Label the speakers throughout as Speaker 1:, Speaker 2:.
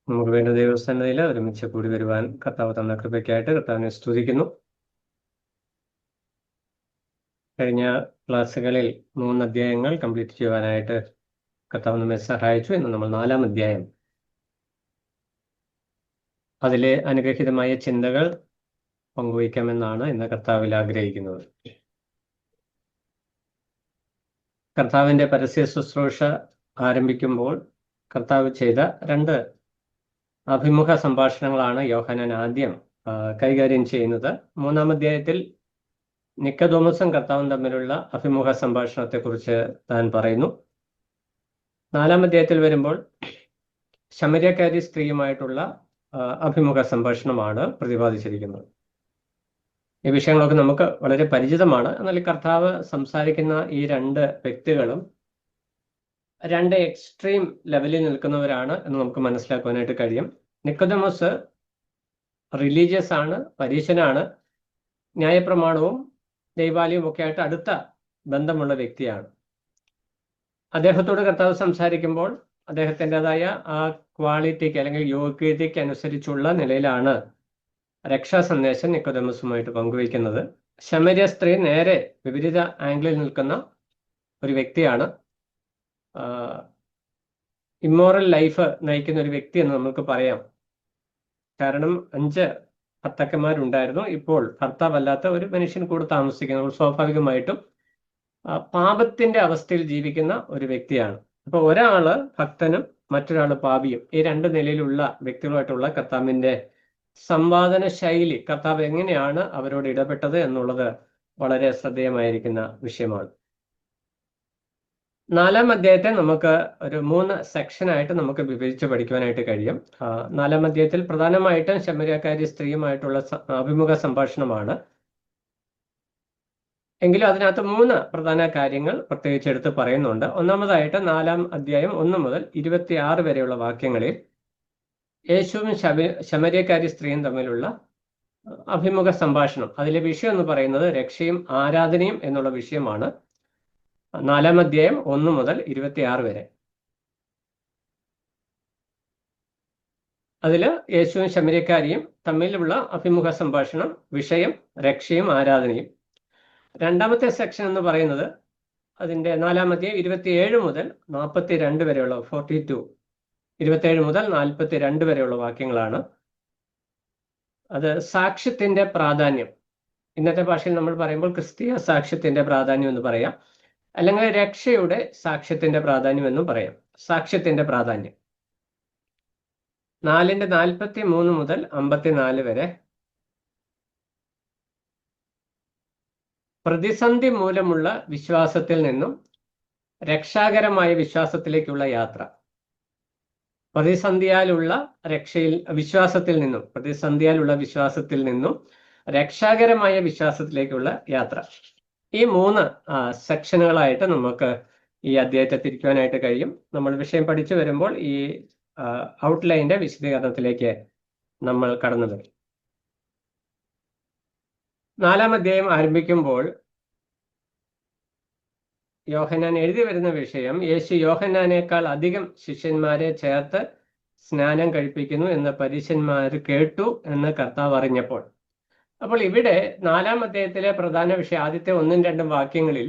Speaker 1: നമുക്ക് വേണ്ട ദൈവസന്നിധിയിൽ ഒരുമിച്ച് കൂടി വരുവാൻ കർത്താവ് തന്ന കൃപയ്ക്കായിട്ട് കർത്താവിനെ സ്തുതിക്കുന്നു. കഴിഞ്ഞ ക്ലാസ്സുകളിൽ 3 അധ്യായങ്ങൾ കംപ്ലീറ്റ് ചെയ്യുവാനായിട്ട് കർത്താവ് നമ്മെ സഹായിച്ചു. ഇന്ന് നമ്മൾ 4-ാം അധ്യായം, അതിലെ അനുഗ്രഹീതമായ ചിന്തകൾ പങ്കുവയ്ക്കാമെന്നാണ് ഇന്ന് കർത്താവിൽ ആഗ്രഹിക്കുന്നത്. കർത്താവിൻ്റെ പരസ്യ ശുശ്രൂഷ ആരംഭിക്കുമ്പോൾ കർത്താവ് ചെയ്ത 2 അഭിമുഖ സംഭാഷണങ്ങളാണ് യോഹന്നാൻ ആദ്യം കൈകാര്യം ചെയ്യുന്നത്. 3-ാം അധ്യായത്തിൽ നിക്കോദോമസും കർത്താവും തമ്മിലുള്ള അഭിമുഖ സംഭാഷണത്തെക്കുറിച്ച് താൻ പറയുന്നു. 4-ാം അധ്യായത്തിൽ വരുമ്പോൾ ശമര്യക്കാരി സ്ത്രീയുമായിട്ടുള്ള അഭിമുഖ സംഭാഷണമാണ് പ്രതിപാദിച്ചിരിക്കുന്നത്. ഈ വിഷയങ്ങളൊക്കെ നമുക്ക് വളരെ പരിചിതമാണ്. എന്നാൽ കർത്താവ് സംസാരിക്കുന്ന ഈ 2 വ്യക്തികളും 2 എക്സ്ട്രീം ലെവലിൽ നിൽക്കുന്നവരാണ് എന്ന് നമുക്ക് മനസ്സിലാക്കുവാനായിട്ട് കഴിയും. നിക്കോദോമസ് റിലീജിയസ് ആണ്, പരീശനാണ്, ന്യായപ്രമാണവും ദൈവാലയവും ഒക്കെ ആയിട്ട് അടുത്ത ബന്ധമുള്ള വ്യക്തിയാണ്. അദ്ദേഹത്തോട് കർത്താവ് സംസാരിക്കുമ്പോൾ അദ്ദേഹത്തിൻ്റെതായ ആ ക്വാളിറ്റിക്ക് അല്ലെങ്കിൽ യോഗ്യതയ്ക്ക് അനുസരിച്ചുള്ള നിലയിലാണ് രക്ഷാ സന്ദേശം നിക്കോദോമസുമായിട്ട് പങ്കുവയ്ക്കുന്നത്. ശമര്യ സ്ത്രീ നേരെ വിപരീത ആംഗിളിൽ നിൽക്കുന്ന ഒരു വ്യക്തിയാണ്. ഇമ്മോറൽ ലൈഫ് നയിക്കുന്ന ഒരു വ്യക്തി എന്ന് നമുക്ക് പറയാം. കാരണം 5 ഭർത്താക്കന്മാരുണ്ടായിരുന്നു. ഇപ്പോൾ ഭർത്താവല്ലാത്ത ഒരു മനുഷ്യൻ കൂടെ താമസിക്കുന്നു. സ്വാഭാവികമായിട്ടും പാപത്തിന്റെ അവസ്ഥയിൽ ജീവിക്കുന്ന ഒരു വ്യക്തിയാണ്. അപ്പൊ ഒരാള് ഭക്തനും മറ്റൊരാള് പാപിയും, ഈ 2 നിലയിലുള്ള വ്യക്തികളുമായിട്ടുള്ള കർത്താവിന്റെ സംവാദന ശൈലി, കർത്താവ് എങ്ങനെയാണ് അവരോട് ഇടപെട്ടത് എന്നുള്ളത് വളരെ ശ്രദ്ധേയമായിരിക്കുന്ന വിഷയമാണ്. 4-ാം അധ്യായത്തെ നമുക്ക് ഒരു 3 സെക്ഷനായിട്ട് നമുക്ക് വിഭജിച്ച് പഠിക്കുവാനായിട്ട് കഴിയും. 4-ാം അധ്യായത്തിൽ പ്രധാനമായിട്ടും ശമര്യക്കാരി സ്ത്രീയുമായിട്ടുള്ള അഭിമുഖ സംഭാഷണമാണ്. എങ്കിലും അതിനകത്ത് 3 പ്രധാന കാര്യങ്ങൾ പ്രത്യേകിച്ച് എടുത്ത് പറയുന്നുണ്ട്. ഒന്നാമതായിട്ട് 4-ാം അധ്യായം 1 മുതൽ 26 വരെയുള്ള വാക്യങ്ങളിൽ യേശുവും ശമര്യക്കാരി സ്ത്രീയും തമ്മിലുള്ള അഭിമുഖ സംഭാഷണം, അതിലെ വിഷയം എന്ന് പറയുന്നത് രക്ഷയും ആരാധനയും എന്നുള്ള വിഷയമാണ്. 4-ാം അധ്യായം 1 മുതൽ 26 വരെ. അതിൽ യേശുവും ശമര്യക്കാരിയും തമ്മിലുള്ള അഭിമുഖ സംഭാഷണം, വിഷയം രക്ഷയും ആരാധനയും. 2-ാമത്തെ സെക്ഷൻ എന്ന് പറയുന്നത് അതിൻ്റെ 4-ാം അധ്യായം 27 മുതൽ 42 വരെയുള്ള 27 മുതൽ 42 വരെയുള്ള വാക്യങ്ങളാണ്. അത് സാക്ഷ്യത്തിന്റെ പ്രാധാന്യം, ഇന്നത്തെ ഭാഷയിൽ നമ്മൾ പറയുമ്പോൾ ക്രിസ്തീയ സാക്ഷ്യത്തിന്റെ പ്രാധാന്യം എന്ന് പറയാം, അല്ലെങ്കിൽ രക്ഷയുടെ സാക്ഷ്യത്തിന്റെ പ്രാധാന്യം എന്നും പറയാം. സാക്ഷ്യത്തിന്റെ പ്രാധാന്യം 4-ന്റെ 43 മുതൽ 54 വരെ. പ്രതിസന്ധി മൂലമുള്ള വിശ്വാസത്തിൽ നിന്നും രക്ഷാകരമായ വിശ്വാസത്തിലേക്കുള്ള യാത്ര. പ്രതിസന്ധിയാലുള്ള വിശ്വാസത്തിൽ നിന്നും രക്ഷാകരമായ വിശ്വാസത്തിലേക്കുള്ള യാത്ര. ഈ 3 സെക്ഷനുകളായിട്ട് നമുക്ക് ഈ അധ്യായത്തെ തിരിക്കുവാനായിട്ട് കഴിയും. നമ്മൾ വിഷയം പഠിച്ചു വരുമ്പോൾ ഈ ഔട്ട്ലൈൻ്റെ വിശദീകരണത്തിലേക്ക് നമ്മൾ കടന്നു വരും. 4-ാം അധ്യായം ആരംഭിക്കുമ്പോൾ യോഹന്നാൻ എഴുതി വരുന്ന വിഷയം, യേശു യോഹന്നാനേക്കാൾ അധികം ശിഷ്യന്മാരെ ചേർത്ത് സ്നാനം കഴിപ്പിക്കുന്നു എന്ന് പരീശന്മാർ കേട്ടു എന്ന് കർത്താവ് അറിഞ്ഞപ്പോൾ. അപ്പോൾ ഇവിടെ 4-ാം അധ്യായത്തിലെ പ്രധാന വിഷയം, ആദ്യത്തെ 1-2 വാക്യങ്ങളിൽ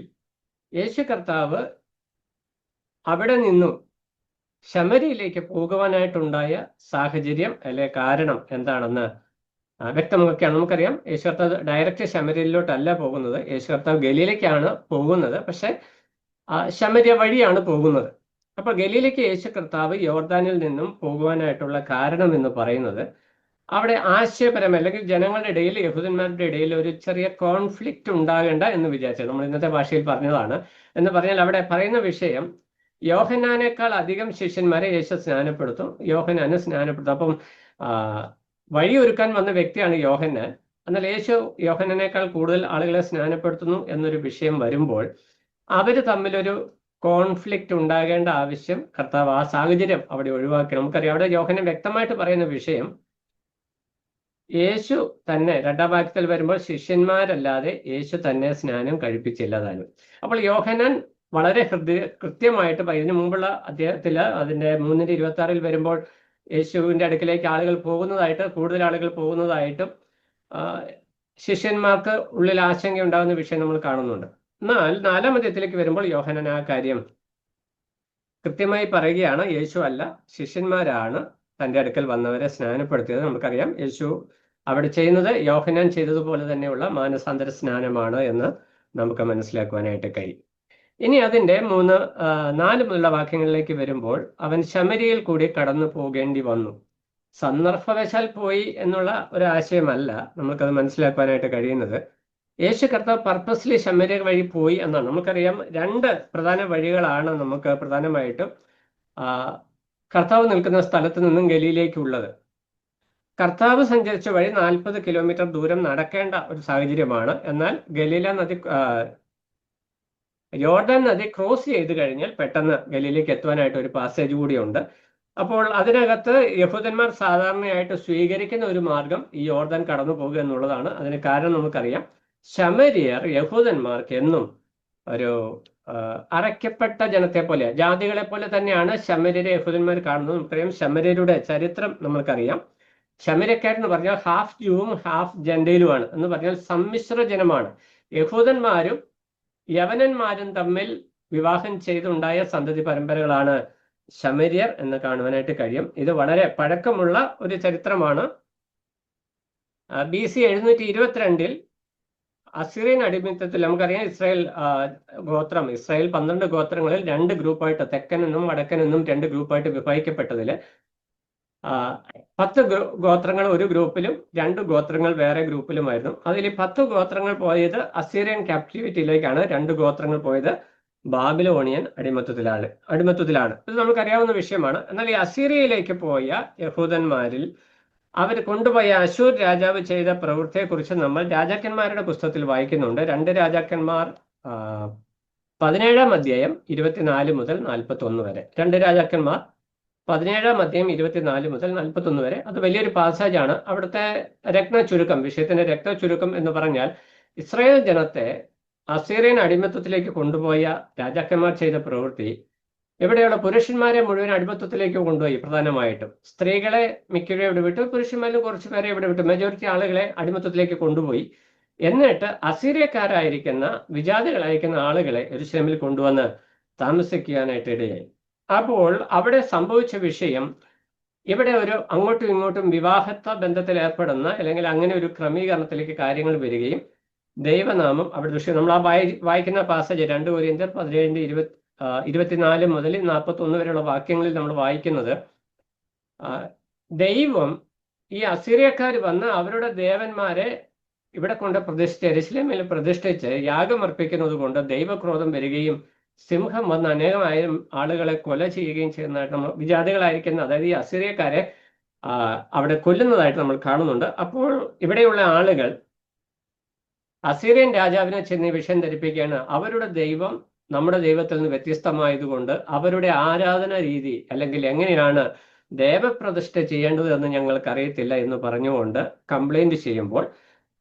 Speaker 1: യേശു കർത്താവ് അവിടെ നിന്നും ശമരിയിലേക്ക് പോകുവാനായിട്ടുണ്ടായ സാഹചര്യം അല്ലെ കാരണം എന്താണെന്ന് വ്യക്തമാക്കുകയാണ്. നമുക്കറിയാം, യേശു കർത്താവ് ഡയറക്റ്റ് ശമര്യയിലോട്ടല്ല പോകുന്നത്. യേശു കർത്താവ് ഗലീലയ്ക്കാണ് പോകുന്നത്, പക്ഷെ ശമര്യ വഴിയാണ് പോകുന്നത്. അപ്പൊ ഗലീലയ്ക്ക് യേശു കർത്താവ് യോർദാനിൽ നിന്നും പോകുവാനായിട്ടുള്ള കാരണം എന്ന് പറയുന്നത്, അവിടെ ആശയപരം അല്ലെങ്കിൽ ജനങ്ങളുടെ ഇടയിൽ, യഹൂദന്മാരുടെ ഇടയിൽ ഒരു ചെറിയ കോൺഫ്ലിക്റ്റ് ഉണ്ടാകേണ്ട എന്ന് വിചാരിച്ചത്. നമ്മൾ ഇന്നത്തെ ഭാഷയിൽ പറഞ്ഞതാണ്. എന്ന് പറഞ്ഞാൽ അവിടെ പറയുന്ന വിഷയം, യോഹന്നാനേക്കാൾ അധികം ശിഷ്യന്മാരെ യേശു സ്നാനപ്പെടുത്തും, യോഹന്നാനെ സ്നാനപ്പെടുത്തും. അപ്പം വഴിയൊരുക്കാൻ വന്ന വ്യക്തിയാണ് യോഹന്നാൻ. എന്നാൽ യേശു യോഹന്നാനേക്കാൾ കൂടുതൽ ആളുകളെ സ്നാനപ്പെടുത്തുന്നു എന്നൊരു വിഷയം വരുമ്പോൾ അവർ തമ്മിലൊരു കോൺഫ്ലിക്റ്റ് ഉണ്ടാകേണ്ട ആവശ്യം കർത്താവ് ആ സാഹചര്യം അവിടെ ഒഴിവാക്കി. നമുക്കറിയാം, അവിടെ യോഹന്നാൻ വ്യക്തമായിട്ട് പറയുന്ന വിഷയം, യേശു തന്നെ 2-ാം വാക്യത്തിൽ വരുമ്പോൾ ശിഷ്യന്മാരല്ലാതെ യേശു തന്നെ സ്നാനം കഴിപ്പിച്ചില്ല താനും. അപ്പോൾ യോഹന്നാൻ വളരെ കൃത്യമായിട്ട് ഇതിനു മുമ്പുള്ള അദ്ദേഹത്തിൽ അതിൻ്റെ 3-26 വരുമ്പോൾ യേശുവിൻ്റെ അടുക്കിലേക്ക് ആളുകൾ പോകുന്നതായിട്ട്, കൂടുതൽ ആളുകൾ പോകുന്നതായിട്ടും ശിഷ്യന്മാർക്ക് ഉള്ളിൽ ആശങ്ക ഉണ്ടാകുന്ന വിഷയം നമ്മൾ കാണുന്നുണ്ട്. എന്നാൽ 4-ാം അധ്യായത്തിലേക്ക് വരുമ്പോൾ യോഹന്നാൻ ആ കാര്യം കൃത്യമായി പറയുകയാണ്. യേശു അല്ല, ശിഷ്യന്മാരാണ് തൻ്റെ അടുക്കൽ വന്നവരെ സ്നാനപ്പെടുത്തിയത്. നമുക്കറിയാം യേശു അവിടെ ചെയ്യുന്നത് യോഹന്നാൻ ചെയ്തതുപോലെ തന്നെയുള്ള മാനസാന്തര സ്നാനമാണ് എന്ന് നമുക്ക് മനസ്സിലാക്കുവാനായിട്ട് കഴിയും. ഇനി അതിൻ്റെ 4 മുതലുള്ള വാക്യങ്ങളിലേക്ക് വരുമ്പോൾ, അവൻ ശമരിയിൽ കൂടി കടന്നു പോകേണ്ടി വന്നു. സന്ദർഭവശാൽ പോയി എന്നുള്ള ഒരു ആശയമല്ല നമുക്കത് മനസ്സിലാക്കുവാനായിട്ട് കഴിയുന്നത്. യേശു കർത്താവ് പർപ്പസ്ലി ശമരിയ വഴി പോയി എന്നാണ്. നമുക്കറിയാം 2 പ്രധാന വഴികളാണ് നമുക്ക് പ്രധാനമായിട്ടും കർത്താവ് നിൽക്കുന്ന സ്ഥലത്ത് നിന്നും ഗലീലയിലേക്കുള്ളത്. കർത്താവ് സഞ്ചരിച്ച വഴി 40 കിലോമീറ്റർ ദൂരം നടക്കേണ്ട ഒരു സാഹചര്യമാണ്. എന്നാൽ ഗലീല നദി യോർദാൻ നദി ക്രോസ് ചെയ്ത് കഴിഞ്ഞാൽ പെട്ടെന്ന് ഗലീലയ്ക്ക് എത്തുവാനായിട്ട് ഒരു പാസേജ് കൂടിയുണ്ട്. അപ്പോൾ അതിനകത്ത് യഹൂദന്മാർ സാധാരണയായിട്ട് സ്വീകരിക്കുന്ന ഒരു മാർഗം ഈ യോർദാൻ കടന്നു പോകുക എന്നുള്ളതാണ്. അതിന് കാരണം നമുക്കറിയാം, ശമരിയർ യഹൂദന്മാർക്ക് എന്നും ഒരു അറയ്ക്കപ്പെട്ട ജനത്തെ പോലെ, ജാതികളെ പോലെ തന്നെയാണ് ശമര്യരെ യഹൂദന്മാർ കാണുന്നത്. നമുക്കറിയാം ശമര്യരുടെ ചരിത്രം നമ്മൾക്കറിയാം. ശമര്യക്കാരെന്ന് പറഞ്ഞാൽ ഹാഫ് ജൂവും ഹാഫ് ജെൻഡയിലുമാണ് എന്ന് പറഞ്ഞാൽ സമ്മിശ്ര ജനമാണ്. യഹൂദന്മാരും യവനന്മാരും തമ്മിൽ വിവാഹം ചെയ്തുണ്ടായ സന്തതി പരമ്പരകളാണ് ശമര്യർ എന്ന് കാണുവാനായിട്ട് കഴിയും. ഇത് വളരെ പഴക്കമുള്ള ഒരു ചരിത്രമാണ്. BC 722 അസീറിയൻ അടിമത്തത്തിൽ നമുക്കറിയാം ഇസ്രായേൽ 12 ഗോത്രങ്ങളിൽ 2 ഗ്രൂപ്പായിട്ട്, തെക്കനെന്നും വടക്കനെന്നും 2 ഗ്രൂപ്പായിട്ട് വിഭജിക്കപ്പെട്ടതിൽ 10 ഗോത്രങ്ങൾ ഒരു ഗ്രൂപ്പിലും 2 ഗോത്രങ്ങൾ വേറെ ഗ്രൂപ്പിലുമായിരുന്നു. അതിൽ 10 ഗോത്രങ്ങൾ പോയത് അസീറിയൻ ക്യാപ്റ്റിവിറ്റിയിലേക്കാണ്. 2 ഗോത്രങ്ങൾ പോയത് ബാബിലോണിയൻ അടിമത്തത്തിലാണ്. ഇത് നമുക്കറിയാവുന്ന വിഷയമാണ്. എന്നാൽ ഈ അസീറിയയിലേക്ക് പോയ യഹൂദന്മാരിൽ അവർ കൊണ്ടുപോയ അശൂർ രാജാവ് ചെയ്ത പ്രവൃത്തിയെക്കുറിച്ച് നമ്മൾ രാജാക്കന്മാരുടെ പുസ്തകത്തിൽ വായിക്കുന്നുണ്ട്. 2 രാജാക്കന്മാർ 17-ാം അധ്യായം 24 മുതൽ 41 വരെ. 2 രാജാക്കന്മാർ 17-ാം അധ്യായം 24 മുതൽ 41 വരെ. അത് വലിയൊരു പാസേജാണ്. അവിടുത്തെ വിഷയത്തിന്റെ രത്നചുരുക്കം എന്ന് പറഞ്ഞാൽ, ഇസ്രായേൽ ജനത്തെ അസീറിയൻ അടിമത്തത്തിലേക്ക് കൊണ്ടുപോയ രാജാക്കന്മാർ ചെയ്ത പ്രവൃത്തി, ഇവിടെയുള്ള പുരുഷന്മാരെ മുഴുവൻ അടിമത്തത്തിലേക്ക് കൊണ്ടുപോയി. പ്രധാനമായിട്ടും സ്ത്രീകളെ മിക്കവരെ ഇവിടെ വിട്ടു, പുരുഷന്മാരും കുറച്ചു പേരെ ഇവിടെ വിട്ടു, മെജോറിറ്റി ആളുകളെ അടിമത്തത്തിലേക്ക് കൊണ്ടുപോയി. എന്നിട്ട് അസീറിയക്കാരായിരിക്കുന്ന വിജാതികളായിരിക്കുന്ന ആളുകളെ യെരൂശലേമിൽ കൊണ്ടുവന്ന് താമസിക്കാനായിട്ട് ഇടയായി. അപ്പോൾ അവിടെ സംഭവിച്ച വിഷയം, ഇവിടെ ഒരു അങ്ങോട്ടും ഇങ്ങോട്ടും വിവാഹത്വ ബന്ധത്തിൽ ഏർപ്പെടുന്ന അല്ലെങ്കിൽ അങ്ങനെ ഒരു ക്രമീകരണത്തിലേക്ക് കാര്യങ്ങൾ വരികയും ദൈവനാമം അവിടെ ദൃശ്യം നമ്മൾ വായിക്കുന്ന പാസേജ് 2 കൊരിന്ത്യർ 17-24 മുതൽ 41 വരെയുള്ള വാക്യങ്ങളിൽ നമ്മൾ വായിക്കുന്നത്, ദൈവം ഈ അസീറിയക്കാർ വന്ന് അവരുടെ ദേവന്മാരെ ഇവിടെ കൊണ്ട് യെരൂശലേമിൽ പ്രതിഷ്ഠിച്ച് യാഗം അർപ്പിക്കുന്നത് കൊണ്ട് ദൈവക്രോധം വരികയും സിംഹം വന്ന് അനേകമായിരം ആളുകളെ കൊല ചെയ്യുകയും ചെയ്യുന്നതായിട്ട് നമ്മൾ വിജാതികളായിരിക്കുന്ന, അതായത് ഈ അസീറിയക്കാരെ അവിടെ കൊല്ലുന്നതായിട്ട് നമ്മൾ കാണുന്നുണ്ട്. അപ്പോൾ ഇവിടെയുള്ള ആളുകൾ അസീറിയൻ രാജാവിനെ ചെന്ന് വിഷം ധരിപ്പിക്കുകയാണ്. അവരുടെ ദൈവം നമ്മുടെ ദൈവത്തിൽ നിന്ന് വ്യത്യസ്തമായതുകൊണ്ട് അവരുടെ ആരാധന രീതി അല്ലെങ്കിൽ എങ്ങനെയാണ് ദേവപ്രതിഷ്ഠ ചെയ്യേണ്ടത് എന്ന് ഞങ്ങൾക്ക് അറിയത്തില്ല എന്ന് പറഞ്ഞുകൊണ്ട് കംപ്ലൈന്റ് ചെയ്യുമ്പോൾ,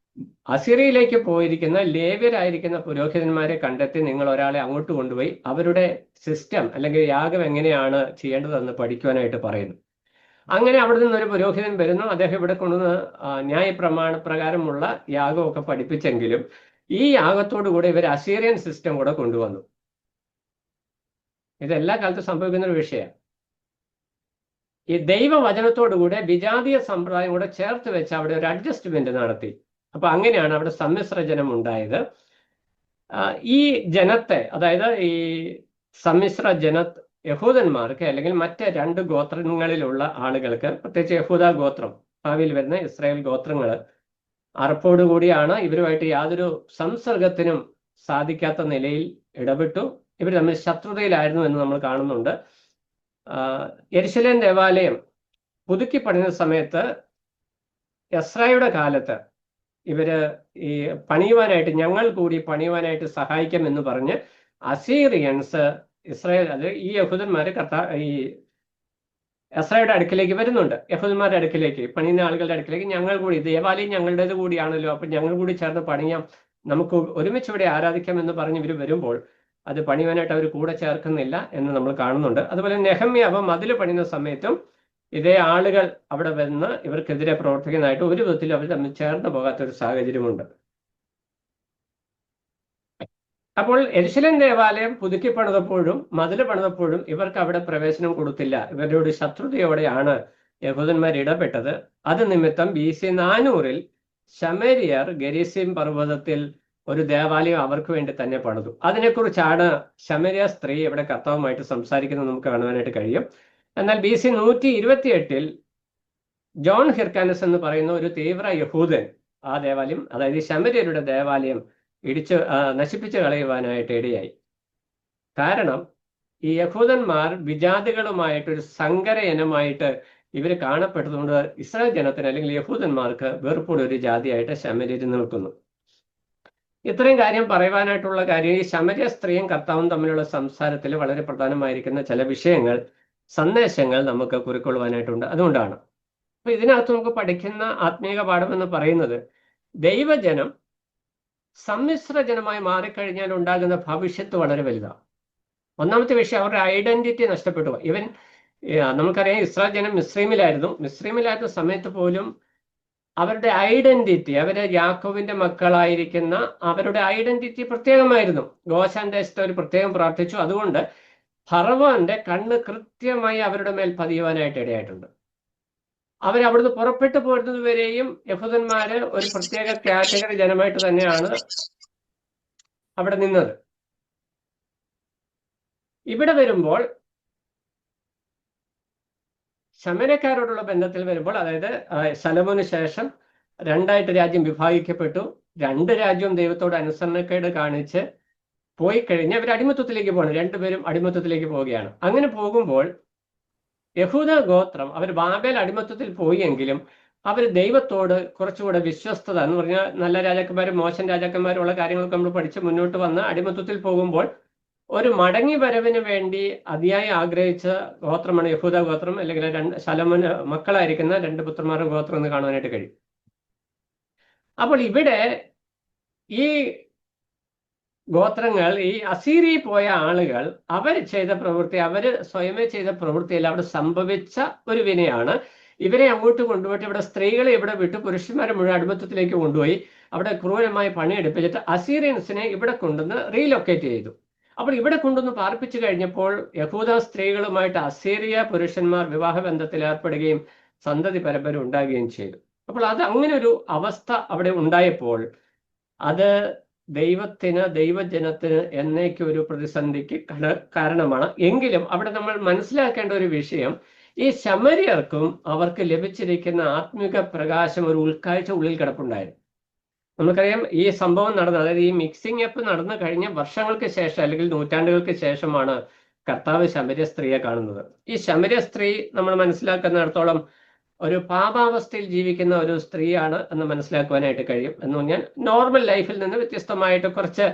Speaker 1: അസീറിയയിലേക്ക് പോയിരിക്കുന്ന ലേവ്യരായിരിക്കുന്ന പുരോഹിതന്മാരെ കണ്ടെത്തി നിങ്ങൾ ഒരാളെ അങ്ങോട്ട് കൊണ്ടുപോയി അവരുടെ സിസ്റ്റം അല്ലെങ്കിൽ യാഗം എങ്ങനെയാണ് ചെയ്യേണ്ടതെന്ന് പഠിക്കുവാനായിട്ട് പറയുന്നു. അങ്ങനെ അവിടെ നിന്നൊരു പുരോഹിതൻ വരുന്നു. അദ്ദേഹം ഇവിടെ കൊണ്ടുവന്ന് ന്യായപ്രമാണ പ്രകാരമുള്ള യാഗമൊക്കെ പഠിപ്പിച്ചെങ്കിലും ഈ യാഗത്തോടു കൂടെ ഇവർ അസീറിയൻ സിസ്റ്റം കൂടെ കൊണ്ടുവന്നു. ഇതെല്ലാ കാലത്തും സംഭവിക്കുന്ന ഒരു വിഷയം. ഈ ദൈവവചനത്തോടുകൂടെ വിജാതീയ സമ്പ്രദായം കൂടെ ചേർത്ത് വെച്ച് അവിടെ ഒരു അഡ്ജസ്റ്റ്മെന്റ് നടത്തി. അപ്പൊ അങ്ങനെയാണ് അവിടെ സമ്മിശ്ര ജനം ഉണ്ടായത്. ഈ ജനത്തെ, അതായത് ഈ സമ്മിശ്ര യഹൂദന്മാർക്ക് അല്ലെങ്കിൽ മറ്റ് 2 ഗോത്രങ്ങളിലുള്ള ആളുകൾക്ക്, പ്രത്യേകിച്ച് യഹൂദ ഗോത്രം, ഭാവിയിൽ വരുന്ന ഇസ്രായേൽ ഗോത്രങ്ങൾ അറപ്പോടുകൂടിയാണ് ഇവരുമായിട്ട് യാതൊരു സംസർഗത്തിനും സാധിക്കാത്ത നിലയിൽ ഇടപെട്ടു. ഇവർ തമ്മിൽ ശത്രുതയിലായിരുന്നു എന്ന് നമ്മൾ കാണുന്നുണ്ട്. യെരൂശലേം ദേവാലയം പുതുക്കി പണിയുന്ന സമയത്ത് എസ്രായുടെ കാലത്ത് ഇവര് ഈ പണിയുവാനായിട്ട്, ഞങ്ങൾ കൂടി പണിയുവാനായിട്ട് സഹായിക്കാമെന്ന് പറഞ്ഞ് അസീറിയൻസ് ഇസ്രായേൽ, അത് ഈ യഹൂദന്മാര് ഈ എസ്രായുടെ അടുക്കിലേക്ക് വരുന്നുണ്ട്. യഹൂദന്മാരുടെ അടുക്കിലേക്ക്, പണിയുന്ന ആളുകളുടെ അടുക്കിലേക്ക്, ഞങ്ങൾ കൂടി, ദേവാലയം ഞങ്ങളുടേത് കൂടിയാണല്ലോ, അപ്പൊ ഞങ്ങൾ കൂടി ചേർന്ന് പണിയാം, നമുക്ക് ഒരുമിച്ച് ഇവിടെ ആരാധിക്കാം എന്ന് പറഞ്ഞ് ഇവർ വരുമ്പോൾ അത് പണിയുവാനായിട്ട് അവർ കൂടെ ചേർക്കുന്നില്ല എന്ന് നമ്മൾ കാണുന്നുണ്ട്. അതുപോലെ നെഹമ്യാവ് മതിൽ പണിയുന്ന സമയത്തും ഇതേ ആളുകൾ അവിടെ വന്ന് ഇവർക്കെതിരെ പ്രവർത്തിക്കുന്നതായിട്ട് ഒരു വിധത്തിലും അവർ തമ്മിൽ ചേർന്ന് പോകാത്ത ഒരു സാഹചര്യമുണ്ട്. അപ്പോൾ യെരുശലേം ദേവാലയം പുതുക്കി പണിതപ്പോഴും മതിൽ പണിതപ്പോഴും ഇവർക്ക് അവിടെ പ്രവേശനം കൊടുത്തില്ല. ഇവരോട് ശത്രുതയോടെയാണ് യഹൂദന്മാർ ഇടപെട്ടത്. അത് നിമിത്തം BC 400 ശമരിയർ ഗെരിസിം പർവ്വതത്തിൽ ഒരു ദേവാലയം അവർക്ക് വേണ്ടി തന്നെ പണിതു. അതിനെക്കുറിച്ചാണ് ശമരിയ സ്ത്രീ ഇവിടെ കർത്താവുമായിട്ട് സംസാരിക്കുന്നത് നമുക്ക് കാണുവാനായിട്ട് കഴിയും. എന്നാൽ BC 128 ജോൺ ഹിർക്കാനസ് എന്ന് പറയുന്ന ഒരു തീവ്ര യഹൂദൻ ആ ദേവാലയം, അതായത് ശമരിയരുടെ ദേവാലയം നശിപ്പിച്ചു കളയുവാനായിട്ട് ഇടയായി. കാരണം ഈ യഹൂദന്മാർ വിജാതികളുമായിട്ടൊരു സങ്കര ഇനമായിട്ട് ഇവർ കാണപ്പെട്ടതുകൊണ്ട് ഇസ്രായേൽ ജനത്തിന് അല്ലെങ്കിൽ യഹൂദന്മാർക്ക് വെറുപ്പുള്ള ഒരു ജാതിയായിട്ട് ശമര്യർ നിൽക്കുന്നു. ഇത്രയും കാര്യം പറയുവാനായിട്ടുള്ള കാര്യം, ഈ ശമര്യ സ്ത്രീയും കർത്താവും തമ്മിലുള്ള സംസാരത്തിൽ വളരെ പ്രധാനമായിരിക്കുന്ന ചില വിഷയങ്ങൾ, സന്ദേശങ്ങൾ നമുക്ക് കുറിക്കൊള്ളുവാനായിട്ടുണ്ട്. അതുകൊണ്ടാണ് അപ്പൊ ഇതിനകത്ത് നമുക്ക് പഠിക്കുന്ന ആത്മീക പാഠം എന്ന് പറയുന്നത്, ദൈവജനം സമ്മിശ്ര ജനമായി മാറിക്കഴിഞ്ഞാൽ ഉണ്ടാകുന്ന ഭവിഷ്യത്ത് വളരെ വലുതാണ്. ഒന്നാമത്തെ വിഷയം, അവരുടെ ഐഡന്റിറ്റി നഷ്ടപ്പെട്ടു. നമുക്കറിയാം, ഇസ്രായേൽ ജനം മിസ്രൈമിലായിരുന്ന സമയത്ത് പോലും അവരുടെ ഐഡന്റിറ്റി, അവരെ യാക്കോബിന്റെ മക്കളായിരിക്കുന്ന അവരുടെ ഐഡന്റിറ്റി പ്രത്യേകമായിരുന്നു. ഗോശാൻ ദേശത്ത് അവർ പ്രത്യേകം പ്രാർത്ഥിച്ചു. അതുകൊണ്ട് ഫറവോന്റെ കണ്ണ് കൃത്യമായി അവരുടെ മേൽ പതിയുവാനായിട്ട് ഇടയായിട്ടുണ്ട്. അവരവിടുന്ന് പുറപ്പെട്ടു പോരുന്നത് വരെയും യഹൂദന്മാര് ഒരു പ്രത്യേക കാറ്റഗറി ജനമായിട്ട് തന്നെയാണ് അവിടെ നിന്നത്. ഇവിടെ വരുമ്പോൾ ശമരക്കാരോടുള്ള ബന്ധത്തിൽ വരുമ്പോൾ, അതായത് ശലോമോന് ശേഷം രണ്ടായിട്ട് രാജ്യം വിഭാഗിക്കപ്പെട്ടു. രണ്ട് രാജ്യവും ദൈവത്തോട് അനുസരണക്കേട് കാണിച്ച് പോയി കഴിഞ്ഞ് അവർ അടിമത്വത്തിലേക്ക് പോകണം. രണ്ടുപേരും അടിമത്വത്തിലേക്ക് പോവുകയാണ്. അങ്ങനെ പോകുമ്പോൾ യഹൂദ ഗോത്രം അവർ ബാബേൽ അടിമത്വത്തിൽ പോയി എങ്കിലും അവർ ദൈവത്തോട് കുറച്ചുകൂടെ വിശ്വസ്തത എന്ന് പറഞ്ഞാൽ, നല്ല രാജാക്കന്മാരും മോശം രാജാക്കന്മാരും ഉള്ള കാര്യങ്ങളൊക്കെ നമ്മൾ പഠിച്ച് മുന്നോട്ട് വന്ന് അടിമത്വത്തിൽ പോകുമ്പോൾ ഒരു മടങ്ങി വരവിന് വേണ്ടി അതിയായി ആഗ്രഹിച്ച ഗോത്രമാണ് യഹൂദ ഗോത്രം, അല്ലെങ്കിൽ ശലോമോന് മക്കളായിരിക്കുന്ന രണ്ട് പുത്രന്മാരുടെ ഗോത്രം എന്ന് കാണുവാനായിട്ട് കഴിയും. അപ്പോൾ ഇവിടെ ഈ ഗോത്രങ്ങൾ, ഈ അസീരിയിൽ പോയ ആളുകൾ, അവർ ചെയ്ത പ്രവൃത്തി, അവര് സ്വയമേ ചെയ്ത പ്രവൃത്തിയല്ല, അവിടെ സംഭവിച്ച ഒരു വിനയാണ്. ഇവരെ അങ്ങോട്ട് കൊണ്ടുപോയിട്ട് ഇവിടെ സ്ത്രീകളെ ഇവിടെ വിട്ട് പുരുഷന്മാരെ മുഴുവൻ അടിമത്വത്തിലേക്ക് കൊണ്ടുപോയി അവിടെ ക്രൂരമായി പണിയെടുപ്പിച്ചിട്ട് അസീറിയൻസിനെ ഇവിടെ കൊണ്ടുവന്ന് റീലൊക്കേറ്റ് ചെയ്തു. അപ്പോൾ ഇവിടെ കൊണ്ടുവന്ന് പാർപ്പിച്ചു കഴിഞ്ഞപ്പോൾ യഹൂദ സ്ത്രീകളുമായിട്ട് അസീറിയ പുരുഷന്മാർ വിവാഹബന്ധത്തിൽ ഏർപ്പെടുകയും സന്തതി പരമ്പര ഉണ്ടാകുകയും ചെയ്തു. അപ്പോൾ അത് അങ്ങനെ ഒരു അവസ്ഥ അവിടെ ഉണ്ടായപ്പോൾ അത് ദൈവജനത്തിന് എന്നേക്കും ഒരു പ്രതിസന്ധിക്ക് കാരണമാണ്. എങ്കിലും അവിടെ നമ്മൾ മനസ്സിലാക്കേണ്ട ഒരു വിഷയം, ഈ ശമര്യർക്കും അവർക്ക് ലഭിച്ചിരിക്കുന്ന ആത്മിക പ്രകാശം, ഒരു ഉൾക്കാഴ്ച ഉള്ളിൽ കിടപ്പുണ്ടായിരുന്നു. നമുക്കറിയാം, ഈ സംഭവം നടന്നത്, അതായത് ഈ മിക്സിംഗ് അപ്പ് നടന്നു കഴിഞ്ഞ വർഷങ്ങൾക്ക് ശേഷം അല്ലെങ്കിൽ നൂറ്റാണ്ടുകൾക്ക് ശേഷമാണ് കർത്താവ് ശമര്യ സ്ത്രീയെ കാണുന്നത്. ഈ ശമര്യ സ്ത്രീ നമ്മൾ മനസ്സിലാക്കുന്നിടത്തോളം ഒരു പാപാവസ്ഥയിൽ ജീവിക്കുന്ന ഒരു സ്ത്രീയാണ് എന്ന് മനസ്സിലാക്കുവാനായിട്ട് കഴിയും. എന്ന് പറഞ്ഞാൽ നോർമൽ ലൈഫിൽ നിന്ന് വ്യത്യസ്തമായിട്ട് കുറച്ച്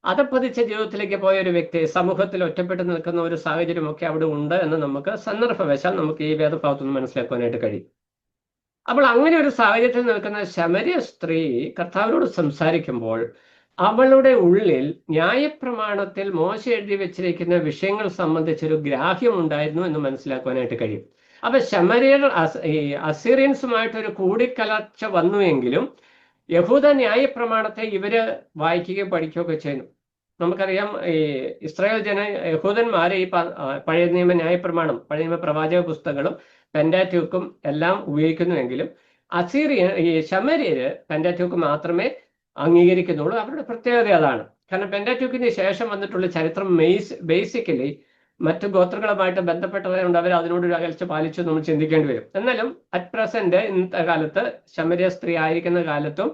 Speaker 1: അധപ്പതിച്ച ജീവിതത്തിലേക്ക് പോയ ഒരു വ്യക്തി, സമൂഹത്തിൽ ഒറ്റപ്പെട്ട് നിൽക്കുന്ന ഒരു സാഹചര്യമൊക്കെ അവിടെ ഉണ്ട് എന്ന് നമുക്ക് സന്ദർഭവശാൽ നമുക്ക് ഈ വേദഭാഗത്തുനിന്ന് മനസ്സിലാക്കുവാനായിട്ട് കഴിയും. അപ്പോൾ അങ്ങനെ ഒരു സാഹചര്യത്തിൽ നിൽക്കുന്ന ശമര്യ സ്ത്രീ കർത്താവിനോട് സംസാരിക്കുമ്പോൾ അവളുടെ ഉള്ളിൽ ന്യായപ്രമാണത്തിൽ മോശ എഴുതി വെച്ചിരിക്കുന്ന വിഷയങ്ങൾ സംബന്ധിച്ചൊരു ഗ്രാഹ്യം ഉണ്ടായിരുന്നു എന്ന് മനസ്സിലാക്കുവാനായിട്ട് കഴിയും. അപ്പൊ ശമര്യർ ഈ അസീറിയൻസുമായിട്ടൊരു കൂടിക്കലർച്ച വന്നുവെങ്കിലും യഹൂദ ന്യായപ്രമാണത്തെ ഇവര് വായിക്കുകയും പഠിക്കുകയൊക്കെ ചെയ്യുന്നു. നമുക്കറിയാം, ഈ ഇസ്രായേൽ യഹൂദന്മാരെ ഈ പഴയ നിയമ ന്യായപ്രമാണം, പഴയ നിയമ പ്രവാചക പുസ്തകങ്ങളും പെന്റാറ്റ്യൂക്കും എല്ലാം ഉപയോഗിക്കുന്നുവെങ്കിലും ഈ ശമര്യര് പെന്റാറ്റ്യൂക്ക് മാത്രമേ അംഗീകരിക്കുന്നുള്ളൂ. അവരുടെ പ്രത്യേകത അതാണ്. കാരണം പെന്റാറ്റ്യൂക്കിന് ശേഷം വന്നിട്ടുള്ള ചരിത്രം ബേസിക്കലി മറ്റു ഗോത്രങ്ങളുമായിട്ട് ബന്ധപ്പെട്ടതുകൊണ്ട് അവർ അതിനോടൊരു അകൽച്ച പാലിച്ചു നമ്മൾ ചിന്തിക്കേണ്ടി വരും. എന്നാലും അറ്റ് പ്രസന്റ് ഇന്നത്തെ കാലത്ത് ശമര്യ സ്ത്രീ ആയിരിക്കുന്ന കാലത്തും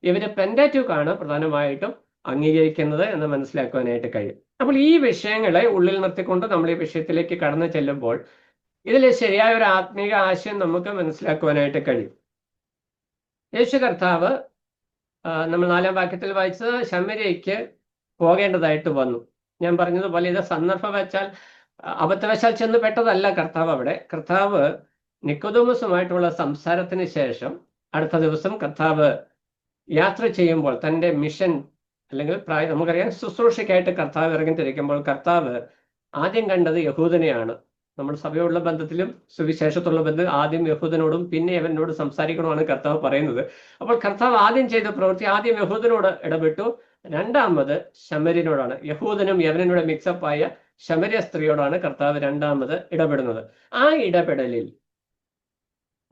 Speaker 1: ഇവര് പെന്റാറ്റ്യൂക്കാണ് പ്രധാനമായിട്ടും അംഗീകരിക്കുന്നത് എന്ന് മനസ്സിലാക്കുവാനായിട്ട് കഴിയും. അപ്പോൾ ഈ വിഷയങ്ങളെ ഉള്ളിൽ നിർത്തിക്കൊണ്ട് നമ്മൾ ഈ വിഷയത്തിലേക്ക് കടന്നു ചെല്ലുമ്പോൾ ഇതിൽ ശരിയായ ഒരു ആത്മീക ആശയം നമുക്ക് മനസ്സിലാക്കുവാനായിട്ട് കഴിയും. യേശു കർത്താവ് നമ്മൾ 4-ാം വാക്യത്തിൽ വായിച്ചത് ശമര്യയ്ക്ക് പോകേണ്ടതായിട്ട് വന്നു. ഞാൻ പറഞ്ഞതുപോലെ ഇത് സന്ദർഭവശാൽ അബദ്ധവശാൽ ചെന്ന് പെട്ടതല്ല കർത്താവ്. അവിടെ കർത്താവ് നിക്കോദോമസുമായിട്ടുള്ള സംസാരത്തിന് ശേഷം അടുത്ത ദിവസം കർത്താവ് യാത്ര ചെയ്യുമ്പോൾ തൻ്റെ മിഷൻ അല്ലെങ്കിൽ നമുക്കറിയാം ശുശ്രൂഷയ്ക്കായിട്ട് കർത്താവ് ഇറങ്ങി തിരിക്കുമ്പോൾ കർത്താവ് ആദ്യം കണ്ടത് യഹൂദനെയാണ്. നമ്മൾ സഭയോടുള്ള ബന്ധത്തിലും സുവിശേഷത്തുള്ള ബന്ധം ആദ്യം യഹൂദനോടും പിന്നെ യവനോട് സംസാരിക്കണമെന്നാണ് കർത്താവ് പറയുന്നത്. അപ്പോൾ കർത്താവ് ആദ്യം ചെയ്ത പ്രവൃത്തി ആദ്യം യഹൂദനോട് ഇടപെട്ടു, രണ്ടാമത് ശമര്യനോടാണ്. യഹൂദനും യവനോട് മിക്സപ്പ് ആയ ശമര്യ സ്ത്രീയോടാണ് കർത്താവ് രണ്ടാമത് ഇടപെടുന്നത്. ആ ഇടപെടലിൽ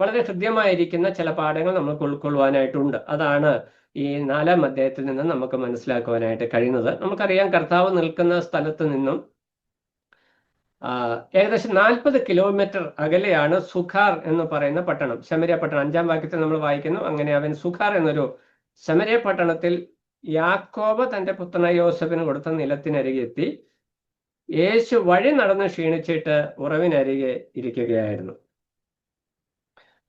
Speaker 1: വളരെ ഹൃദ്യമായിരിക്കുന്ന ചില പാഠങ്ങൾ നമുക്ക് ഉൾക്കൊള്ളുവാനായിട്ടുണ്ട്. അതാണ് ഈ 4-ാം അധ്യായത്തിൽ നിന്ന് നമുക്ക് മനസ്സിലാക്കുവാനായിട്ട് കഴിയുന്നത്. നമുക്കറിയാം, കർത്താവ് നിൽക്കുന്ന സ്ഥലത്ത് നിന്നും ഏകദേശം 40 കിലോമീറ്റർ അകലെയാണ് സുഖാർ എന്ന് പറയുന്ന പട്ടണം, ശമര്യ പട്ടണം. 5-ാം വാക്യത്തിൽ നമ്മൾ വായിക്കുന്നു, അങ്ങനെ അവൻ സുഖാർ എന്നൊരു ശമര്യ പട്ടണത്തിൽ യാക്കോബ് തന്റെ പുത്രനായ യോസഫിന് കൊടുത്ത നിലത്തിനരികെ എത്തി. യേശു വഴി നടന്ന് ക്ഷീണിച്ചിട്ട് ഉറവിനരികെ ഇരിക്കുകയായിരുന്നു.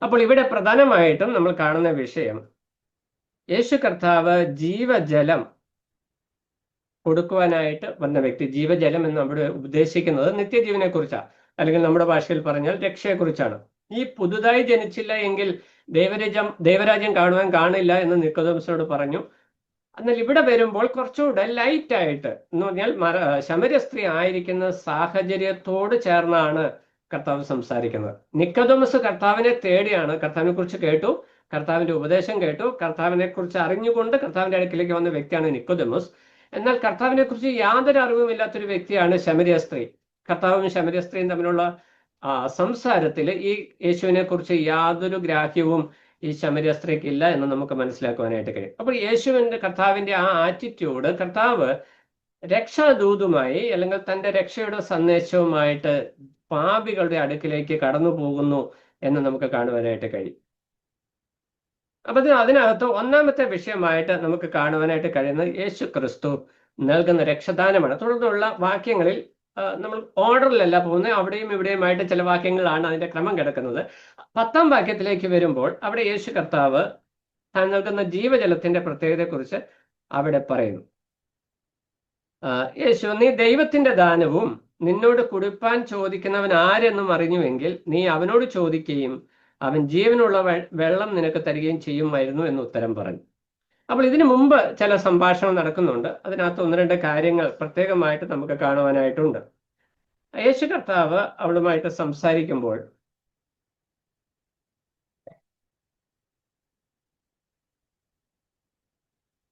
Speaker 1: അപ്പോൾ ഇവിടെ പ്രധാനമായിട്ടും നമ്മൾ കാണുന്ന വിഷയം, യേശു കർത്താവ് ജീവജലം കൊടുക്കുവാനായിട്ട് വന്ന വ്യക്തി. ജീവജലം എന്ന് അവിടെ ഉദ്ദേശിക്കുന്നത് നിത്യജീവനെ കുറിച്ചാണ്, അല്ലെങ്കിൽ നമ്മുടെ ഭാഷയിൽ പറഞ്ഞാൽ രക്ഷയെക്കുറിച്ചാണ്. ഈ പുതുതായി ജനിച്ചില്ല എങ്കിൽ ദൈവരാജ്യം കാണില്ല എന്ന് നിക്കോദോമസിനോട് പറഞ്ഞു. എന്നാൽ ഇവിടെ വരുമ്പോൾ കുറച്ചുകൂടെ ലൈറ്റ് ആയിട്ട്, എന്ന് പറഞ്ഞാൽ ശമര്യ സ്ത്രീ ആയിരിക്കുന്ന സാഹചര്യത്തോട് ചേർന്നാണ് കർത്താവ് സംസാരിക്കുന്നത്. നിക്കോദോമസ് കർത്താവിനെ തേടിയാണ്, കർത്താവിനെ കുറിച്ച് കേട്ടു, കർത്താവിന്റെ ഉപദേശം കേട്ടു, കർത്താവിനെ കുറിച്ച് അറിഞ്ഞുകൊണ്ട് കർത്താവിന്റെ അടുക്കിലേക്ക് വന്ന വ്യക്തിയാണ് നിക്കോദോമസ്. എന്നാൽ കർത്താവിനെ കുറിച്ച് യാതൊരു അറിവുമില്ലാത്തൊരു വ്യക്തിയാണ് ശമര്യ സ്ത്രീ. കർത്താവും ശമര്യ സ്ത്രീയും തമ്മിലുള്ള സംസാരത്തിൽ ഈ യേശുവിനെ കുറിച്ച് യാതൊരു ഗ്രാഹ്യവും ഈ ശമര്യ സ്ത്രീക്ക് ഇല്ല എന്ന് നമുക്ക് മനസ്സിലാക്കുവാനായിട്ട് കഴിയും. അപ്പോൾ കർത്താവിന്റെ ആ ആറ്റിറ്റ്യൂഡ്, കർത്താവ് രക്ഷാദൂതുമായി അല്ലെങ്കിൽ തന്റെ രക്ഷയുടെ സന്ദേശവുമായിട്ട് പാപികളുടെ അടുക്കിലേക്ക് കടന്നു പോകുന്നു എന്ന് നമുക്ക് കാണുവാനായിട്ട് കഴിയും. അപ്പൊ അതിനകത്ത് ഒന്നാമത്തെ വിഷയമായിട്ട് നമുക്ക് കാണുവാനായിട്ട് കഴിയുന്നത് യേശു ക്രിസ്തു നൽകുന്ന രക്ഷദാനമാണ്. തുടർന്നുള്ള വാക്യങ്ങളിൽ നമ്മൾ ഓർഡറിലല്ല പോകുന്നത്, അവിടെയും ഇവിടെയുമായിട്ട് ചില വാക്യങ്ങളാണ് അതിന്റെ ക്രമം കിടക്കുന്നത്. 10-ാം വാക്യത്തിലേക്ക് വരുമ്പോൾ അവിടെ യേശു കർത്താവ് താൻ നൽകുന്ന ജീവജലത്തിന്റെ പ്രത്യേകതയെക്കുറിച്ച് അവിടെ പറയുന്നു. യേശു, നീ ദൈവത്തിന്റെ ദാനവും നിന്നോട് കുടിപ്പാൻ ചോദിക്കുന്നവൻ ആരെന്നും അറിഞ്ഞുവെങ്കിൽ നീ അവനോട് ചോദിക്കുകയും അവൻ ജീവനുള്ള വെള്ളം നിനക്ക് തരികയും ചെയ്യുമായിരുന്നു എന്ന് ഉത്തരം പറഞ്ഞു. അപ്പോൾ ഇതിനു മുമ്പ് ചില സംഭാഷണം നടക്കുന്നുണ്ട്. അതിനകത്ത് 1-2 കാര്യങ്ങൾ പ്രത്യേകമായിട്ട് നമുക്ക് കാണുവാനായിട്ടുണ്ട്. യേശു കർത്താവ് അവളുമായിട്ട് സംസാരിക്കുമ്പോൾ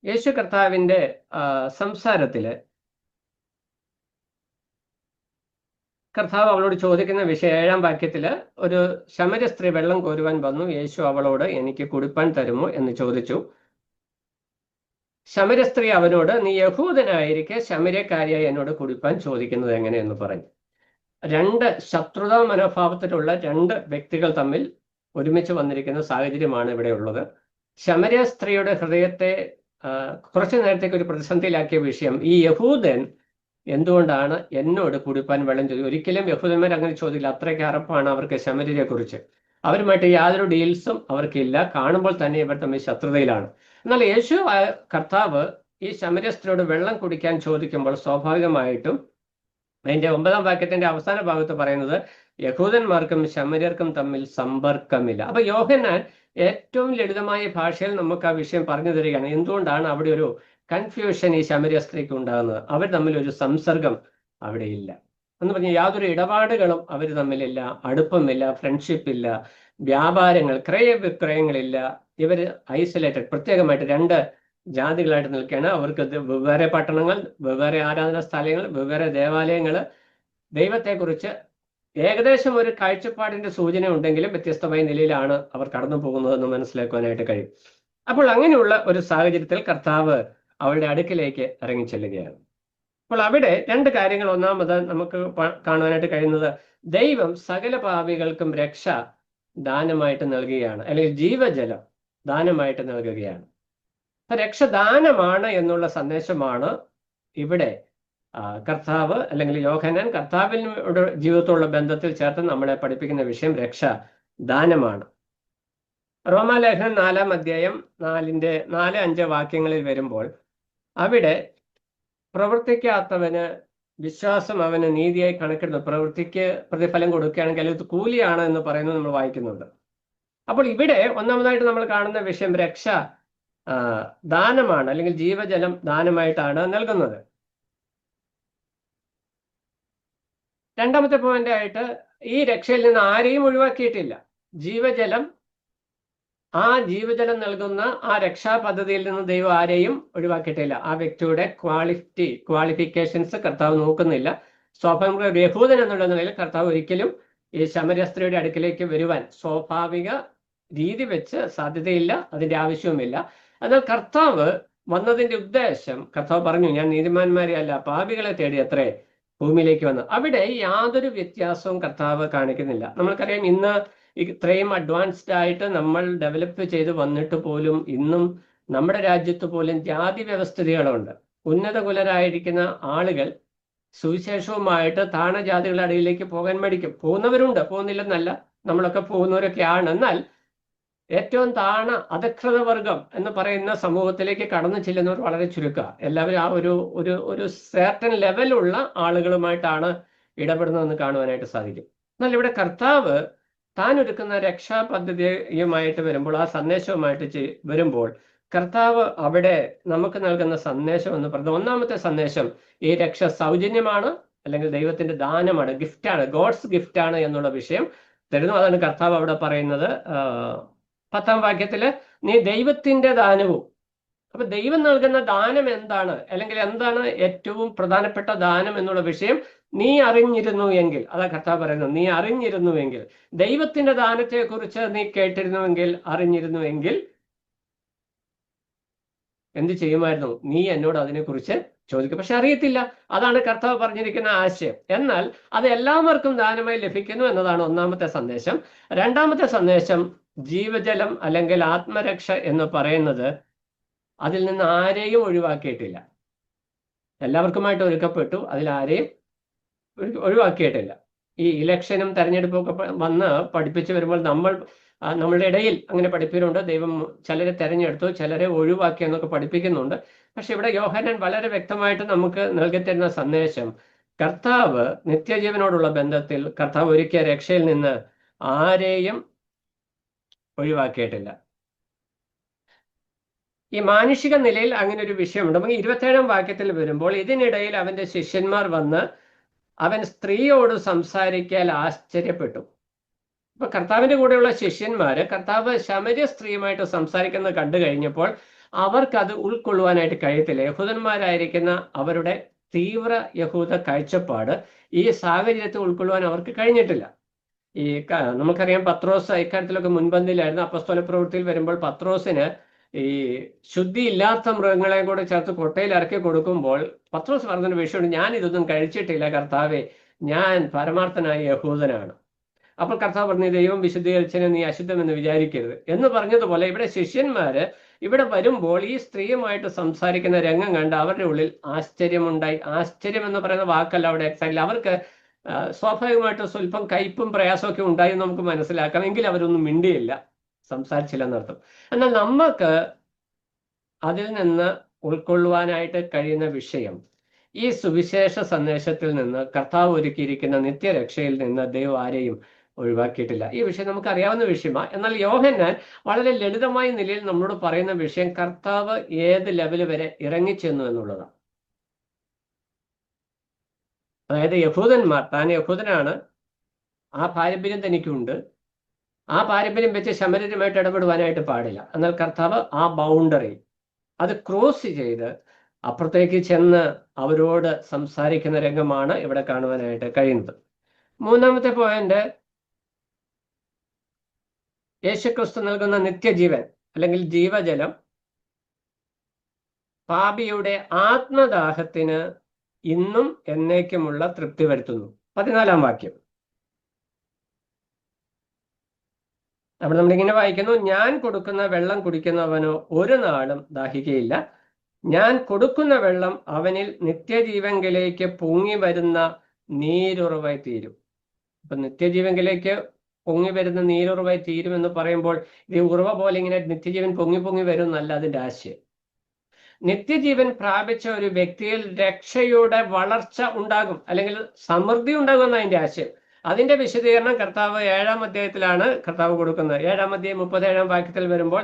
Speaker 1: യേശു കർത്താവിന്റെ സംസാരത്തില് കർത്താവ് അവളോട് ചോദിക്കുന്ന വിഷയം 7-ാം വാക്യത്തില്, ഒരു ശമര്യ സ്ത്രീ വെള്ളം കോരുവാൻ വന്നു. യേശു അവളോട്, എനിക്ക് കുടിപ്പാൻ തരുമോ എന്ന് ചോദിച്ചു. ശമര്യ സ്ത്രീ അവനോട്, നീ യഹൂദനായിരിക്കെ ശമര്യക്കാരിയായി എന്നോട് കുടിപ്പാൻ ചോദിക്കുന്നത് എങ്ങനെയെന്ന് പറഞ്ഞു. 2 ശത്രുതാ മനോഭാവത്തിലുള്ള 2 വ്യക്തികൾ തമ്മിൽ ഒരുമിച്ച് വന്നിരിക്കുന്ന സാഹചര്യമാണ് ഇവിടെ ഉള്ളത്. ശമര്യ സ്ത്രീയുടെ ഹൃദയത്തെ കുറച്ചു നേരത്തേക്ക് ഒരു പ്രതിസന്ധിയിലാക്കിയ വിഷയം, ഈ യഹൂദൻ എന്തുകൊണ്ടാണ് എന്നോട് കുടിപ്പാൻ വെള്ളം ചോദിക്കും? ഒരിക്കലും യഹൂദന്മാർ അങ്ങനെ ചോദിക്കില്ല. അത്രയ്ക്ക് അറപ്പാണ് അവർക്ക് ശമര്യരെ കുറിച്ച്. അവരുമായിട്ട് യാതൊരു ഡീൽസും അവർക്കില്ല. കാണുമ്പോൾ തന്നെ ഇവർ തമ്മിൽ ശത്രുതയിലാണ്. എന്നാൽ യേശു കർത്താവ് ഈ ശമര്യ സ്ത്രീയോട് വെള്ളം കുടിക്കാൻ ചോദിക്കുമ്പോൾ സ്വാഭാവികമായിട്ടും അതിന്റെ 9-ാം വാക്യത്തിന്റെ അവസാന ഭാഗത്ത് പറയുന്നത്, യഹൂദന്മാർക്കും ശമര്യർക്കും തമ്മിൽ സമ്പർക്കമില്ല. അപ്പൊ യോഹന്നാൻ ഏറ്റവും ലളിതമായ ഭാഷയിൽ നമുക്ക് ആ വിഷയം പറഞ്ഞു തരികയാണ്. എന്തുകൊണ്ടാണ് അവിടെ ഒരു കൺഫ്യൂഷൻ ഈ ശമര്യ സ്ത്രീക്ക് ഉണ്ടാകുന്നത്? അവർ തമ്മിൽ ഒരു സംസർഗം അവിടെ ഇല്ല എന്ന് പറഞ്ഞാൽ യാതൊരു ഇടപാടുകളും അവർ തമ്മിലില്ല, അടുപ്പമില്ല, ഫ്രണ്ട്ഷിപ്പ് ഇല്ല, വ്യാപാരങ്ങൾ, ക്രയവിക്രയങ്ങളില്ല. ഇവർ ഐസൊലേറ്റഡ്, പ്രത്യേകമായിട്ട് 2 ജാതികളായിട്ട് നിൽക്കുകയാണ്. അവർക്ക് വെവ്വേറെ പട്ടണങ്ങൾ, വെവ്വേറെ ആരാധനാ സ്ഥലങ്ങൾ, വെവ്വേറെ ദേവാലയങ്ങൾ. ദൈവത്തെക്കുറിച്ച് ഏകദേശം ഒരു കാഴ്ചപ്പാടിന്റെ സൂചന ഉണ്ടെങ്കിലും വ്യത്യസ്തമായ നിലയിലാണ് അവർ കടന്നു പോകുന്നതെന്ന് മനസ്സിലാക്കുവാനായിട്ട് കഴിയും. അപ്പോൾ അങ്ങനെയുള്ള ഒരു സാഹചര്യത്തിൽ കർത്താവ് അവളുടെ അടുക്കിലേക്ക് ഇറങ്ങിച്ചെല്ലുകയാണ്. അപ്പോൾ അവിടെ 2 കാര്യങ്ങൾ. ഒന്നാമത് നമുക്ക് കാണുവാനായിട്ട് കഴിയുന്നത്, ദൈവം സകല പാപികൾക്കും രക്ഷ ദാനമായിട്ട് നൽകുകയാണ്, അല്ലെങ്കിൽ ജീവജലം ദാനമായിട്ട് നൽകുകയാണ്. രക്ഷദാനമാണ് എന്നുള്ള സന്ദേശമാണ് ഇവിടെ കർത്താവ് അല്ലെങ്കിൽ യോഹന്നാൻ കർത്താവിനോട് ജീവിതത്തോടുള്ള ബന്ധത്തിൽ ചേർത്ത് നമ്മളെ പഠിപ്പിക്കുന്ന വിഷയം രക്ഷ ദാനമാണ്. റോമാലേഖനം 4-ാം അധ്യായം 4-5 വാക്യങ്ങളിൽ വരുമ്പോൾ അവിടെ പ്രവർത്തിക്കാത്തവന് വിശ്വാസം അവന് നീതിയായി കണക്കിടുന്നു, പ്രവൃത്തിക്ക് പ്രതിഫലം കൊടുക്കുകയാണെങ്കിൽ അത് കൂലിയാണ് എന്ന് പറയുന്നത് നമ്മൾ വായിക്കുന്നുണ്ട്. അപ്പോൾ ഇവിടെ ഒന്നാമതായിട്ട് നമ്മൾ കാണുന്ന വിഷയം രക്ഷ ദാനമാണ്, അല്ലെങ്കിൽ ജീവജലം ദാനമായിട്ടാണ് നൽകുന്നത്. രണ്ടാമത്തെ പോയിന്റ് ആയിട്ട് ഈ രക്ഷയിൽ നിന്ന് ആരെയും ഒഴിവാക്കിയിട്ടില്ല. ജീവജലം, ആ ജീവജലം നൽകുന്ന ആ രക്ഷാ പദ്ധതിയിൽ നിന്ന് ദൈവം ആരെയും ഒഴിവാക്കിയിട്ടില്ല. ആ വ്യക്തിയുടെ ക്വാളിഫിക്കേഷൻസ് കർത്താവ് നോക്കുന്നില്ല. സ്വാഭാവിക യഹൂദൻ എന്നുള്ള നിലയിൽ കർത്താവ് ഒരിക്കലും ഈ ശമര്യ സ്ത്രീയുടെ അടുക്കിലേക്ക് വരുവാൻ സ്വാഭാവിക രീതി വെച്ച് സാധ്യതയില്ല, അതിന്റെ ആവശ്യവുമില്ല. എന്നാൽ കർത്താവ് വന്നതിന്റെ ഉദ്ദേശം, കർത്താവ് പറഞ്ഞു, ഞാൻ നീതിമാന്മാരെ അല്ല പാപികളെ തേടി അത്രേ ഭൂമിയിലേക്ക് വന്നു. അവിടെ യാതൊരു വ്യത്യാസവും കർത്താവ് കാണിക്കുന്നില്ല. നമ്മൾക്കറിയാം, ഇന്ന് ഇത്രയും അഡ്വാൻസ്ഡ് ആയിട്ട് നമ്മൾ ഡെവലപ്പ് ചെയ്ത് വന്നിട്ട് പോലും ഇന്നും നമ്മുടെ രാജ്യത്ത് പോലും ജാതി വ്യവസ്ഥിതികളുണ്ട്. ഉന്നത കുലരായിരിക്കുന്ന ആളുകൾ സുവിശേഷവുമായിട്ട് താണ ജാതികളുടെ അടിയിലേക്ക് പോകാൻ മടിക്കും. പോകുന്നവരുണ്ട്, പോകുന്നില്ലെന്നല്ല, നമ്മളൊക്കെ പോകുന്നവരൊക്കെയാണ്. എന്നാൽ ഏറ്റവും താണ അധകൃത വർഗം എന്ന് പറയുന്ന സമൂഹത്തിലേക്ക് കടന്നു ചെല്ലുന്നവർ വളരെ ചുരുക്കുക. എല്ലാവരും ആ ഒരു സർട്ടൻ ലെവലുള്ള ആളുകളുമായിട്ടാണ് ഇടപെടുന്നതെന്ന് കാണുവാനായിട്ട് സാധിക്കും. എന്നാൽ ഇവിടെ കർത്താവ് താൻ ഒരുക്കുന്ന രക്ഷാ പദ്ധതിയുമായിട്ട് വരുമ്പോൾ, ആ സന്ദേശവുമായിട്ട് വരുമ്പോൾ, കർത്താവ് അവിടെ നമുക്ക് നൽകുന്ന സന്ദേശം എന്ന് പറയുന്നത്, ഒന്നാമത്തെ സന്ദേശം ഈ രക്ഷ സൗജന്യമാണ്, അല്ലെങ്കിൽ ദൈവത്തിന്റെ ദാനമാണ്, ഗിഫ്റ്റാണ്, ഗോഡ്സ് ഗിഫ്റ്റാണ് എന്നുള്ള വിഷയം തരുന്നു. അതാണ് കർത്താവ് അവിടെ പറയുന്നത് 10ാം വാക്യത്തില്, നീ ദൈവത്തിന്റെ ദാനവും. അപ്പൊ ദൈവം നൽകുന്ന ദാനം എന്താണ്, അല്ലെങ്കിൽ എന്താണ് ഏറ്റവും പ്രധാനപ്പെട്ട ദാനം എന്നുള്ള വിഷയം നീ അറിഞ്ഞിരുന്നു എങ്കിൽ, അതാ കർത്താവ് പറയുന്നത്, നീ അറിഞ്ഞിരുന്നുവെങ്കിൽ, ദൈവത്തിന്റെ ദാനത്തെ കുറിച്ച് നീ കേട്ടിരുന്നുവെങ്കിൽ, അറിഞ്ഞിരുന്നുവെങ്കിൽ എന്ത് ചെയ്യുമായിരുന്നു? നീ എന്നോട് അതിനെക്കുറിച്ച് ചോദിക്കും. പക്ഷെ അറിയത്തില്ല. അതാണ് കർത്താവ് പറഞ്ഞിരിക്കുന്ന ആശയം. എന്നാൽ അത് എല്ലാവർക്കും ദാനമായി ലഭിക്കുന്നു എന്നതാണ് ഒന്നാമത്തെ സന്ദേശം. രണ്ടാമത്തെ സന്ദേശം, ജീവജലം അല്ലെങ്കിൽ ആത്മരക്ഷ എന്ന് പറയുന്നത് അതിൽ നിന്ന് ആരെയും ഒഴിവാക്കിയിട്ടില്ല. എല്ലാവർക്കുമായിട്ട് ഒരുക്കപ്പെട്ടു, അതിലാരെയും ഒഴിവാക്കിയിട്ടില്ല. ഈ ഇലക്ഷനും തെരഞ്ഞെടുപ്പും ഒക്കെ വന്ന് പഠിപ്പിച്ചു വരുമ്പോൾ നമ്മളുടെ ഇടയിൽ അങ്ങനെ പഠിപ്പിക്കുന്നുണ്ട്. ദൈവം ചിലരെ തെരഞ്ഞെടുത്തു, ചിലരെ ഒഴിവാക്കി എന്നൊക്കെ പഠിപ്പിക്കുന്നുണ്ട്. പക്ഷെ ഇവിടെ യോഹന്നാൻ വളരെ വ്യക്തമായിട്ട് നമുക്ക് നൽകിത്തരുന്ന സന്ദേശം, കർത്താവ് നിത്യജീവനോടുള്ള ബന്ധത്തിൽ കർത്താവ് ഒരുക്കിയ രക്ഷയിൽ നിന്ന് ആരെയും ഒഴിവാക്കിയിട്ടില്ല. ഈ മാനുഷിക നിലയിൽ അങ്ങനെ ഒരു വിഷയമുണ്ട്. നമുക്ക് 27ാം വാക്യത്തിൽ വരുമ്പോൾ, ഇതിനിടയിൽ അവന്റെ ശിഷ്യന്മാർ വന്ന് അവൻ സ്ത്രീയോട് സംസാരിക്കാൻ ആശ്ചര്യപ്പെട്ടു. അപ്പൊ കർത്താവിന്റെ കൂടെയുള്ള ശിഷ്യന്മാര് കർത്താവ് ശമര്യ സ്ത്രീയുമായിട്ട് സംസാരിക്കുന്നത് കണ്ടു കഴിഞ്ഞപ്പോൾ അവർക്കത് ഉൾക്കൊള്ളുവാനായിട്ട് കഴിയത്തില്ല. യഹൂദന്മാരായിരിക്കുന്ന അവരുടെ തീവ്ര യഹൂദ കാഴ്ചപ്പാട് ഈ സാഹചര്യത്തെ ഉൾക്കൊള്ളുവാൻ അവർക്ക് കഴിഞ്ഞിട്ടില്ല. ഈ നമുക്കറിയാം, പത്രോസ് ഇക്കാര്യത്തിലൊക്കെ മുൻപന്തിയിലായിരുന്നു. അപ്പസ്തോല പ്രവൃത്തിയിൽ വരുമ്പോൾ പത്രോസിന് ഈ ശുദ്ധിയില്ലാത്ത മൃഗങ്ങളെ കൂടെ ചേർത്ത് കൊട്ടയിൽ ഇറക്കി കൊടുക്കുമ്പോൾ പത്രോസ് പറഞ്ഞൊരു വിഷയമുണ്ട്, ഞാൻ ഇതൊന്നും കഴിച്ചിട്ടില്ല കർത്താവെ, ഞാൻ പരമാർത്ഥനായ യഹൂദനാണ്. അപ്പോൾ കർത്താവ് പറഞ്ഞു, ദൈവം വിശുദ്ധീകരിച്ചതിനെ നീ അശുദ്ധമെന്ന് വിചാരിക്കരുത് എന്ന് പറഞ്ഞതുപോലെ ഇവിടെ ശിഷ്യന്മാര് ഇവിടെ വരുമ്പോൾ ഈ സ്ത്രീയുമായിട്ട് സംസാരിക്കുന്ന രംഗം കണ്ട് അവരുടെ ഉള്ളിൽ ആശ്ചര്യമുണ്ടായി. ആശ്ചര്യം എന്ന് പറയുന്ന വാക്കല്ല അവിടെ എക്സാക്ട്ലി. അവർക്ക് സ്വാഭാവികമായിട്ട് സ്വല്പം കയ്പും പ്രയാസമൊക്കെ ഉണ്ടായി നമുക്ക് മനസ്സിലാക്കാം. എങ്കിൽ അവരൊന്നും മിണ്ടിയില്ല, സംസാരിച്ചില്ല എന്നർത്ഥം. എന്നാൽ നമുക്ക് അതിൽ നിന്ന് ഉൾക്കൊള്ളുവാനായിട്ട് കഴിയുന്ന വിഷയം, ഈ സുവിശേഷ സന്ദേശത്തിൽ നിന്ന് കർത്താവ് ഒരുക്കിയിരിക്കുന്ന നിത്യരക്ഷയിൽ നിന്ന് ദൈവം ആരെയും ഒഴിവാക്കിയിട്ടില്ല. ഈ വിഷയം നമുക്ക് അറിയാവുന്ന വിഷയമാണ്. എന്നാൽ യോഹന്നാൻ വളരെ ലളിതമായ നിലയിൽ നമ്മളോട് പറയുന്ന വിഷയം കർത്താവ് ഏത് ലെവല് വരെ ഇറങ്ങിച്ചെന്നു എന്നുള്ളതാണ്. അതായത് യഹൂദന്മാർ, താൻ യഹൂദനാണ്, ആ പാരമ്പര്യം തനിക്കുണ്ട്, ആ പാരമ്പര്യം വെച്ച് ശമര്യരുമായിട്ട് ഇടപെടുവാനായിട്ട് പാടില്ല. എന്നാൽ കർത്താവ് ആ ബൗണ്ടറി അത് ക്രോസ് ചെയ്ത് അപ്പുറത്തേക്ക് ചെന്ന് അവരോട് സംസാരിക്കുന്ന രംഗമാണ് ഇവിടെ കാണുവാനായിട്ട് കഴിയുന്നത്. മൂന്നാമത്തെ പോയിന്റ്, യേശുക്രിസ്തു നൽകുന്ന നിത്യജീവൻ അല്ലെങ്കിൽ ജീവജലം പാപിയുടെ ആത്മദാഹത്തിന് ഇന്നും എന്നേക്കുമുള്ള തൃപ്തി വരുത്തുന്നു. 14ാം വാക്യം അവിടെ നമ്മളിങ്ങനെ വായിക്കുന്നു, ഞാൻ കൊടുക്കുന്ന വെള്ളം കുടിക്കുന്നവനോ ഒരു നാളും ദാഹിക്കുകയില്ല, ഞാൻ കൊടുക്കുന്ന വെള്ളം അവനിൽ നിത്യജീവങ്കിലേക്ക് പൊങ്ങി വരുന്ന നീരുറവായി തീരും. അപ്പൊ നിത്യജീവങ്കിലേക്ക് പൊങ്ങി വരുന്ന നീരുറവായി തീരും എന്ന് പറയുമ്പോൾ ഇത് ഉറവ പോലെ ഇങ്ങനെ നിത്യജീവൻ പൊങ്ങി പൊങ്ങി വരും എന്നല്ല അതിന്റെ ആശയം. നിത്യജീവൻ പ്രാപിച്ച ഒരു വ്യക്തിയിൽ രക്ഷയുടെ വളർച്ച ഉണ്ടാകും, അല്ലെങ്കിൽ സമൃദ്ധി ഉണ്ടാകും എന്ന അതിന്റെ ആശയം. അതിന്റെ വിശദീകരണം കർത്താവ് 7ാം അധ്യായത്തിലാണ് കർത്താവ് കൊടുക്കുന്നത്. 7ാം അധ്യായം 37ാം വാക്യത്തിൽ വരുമ്പോൾ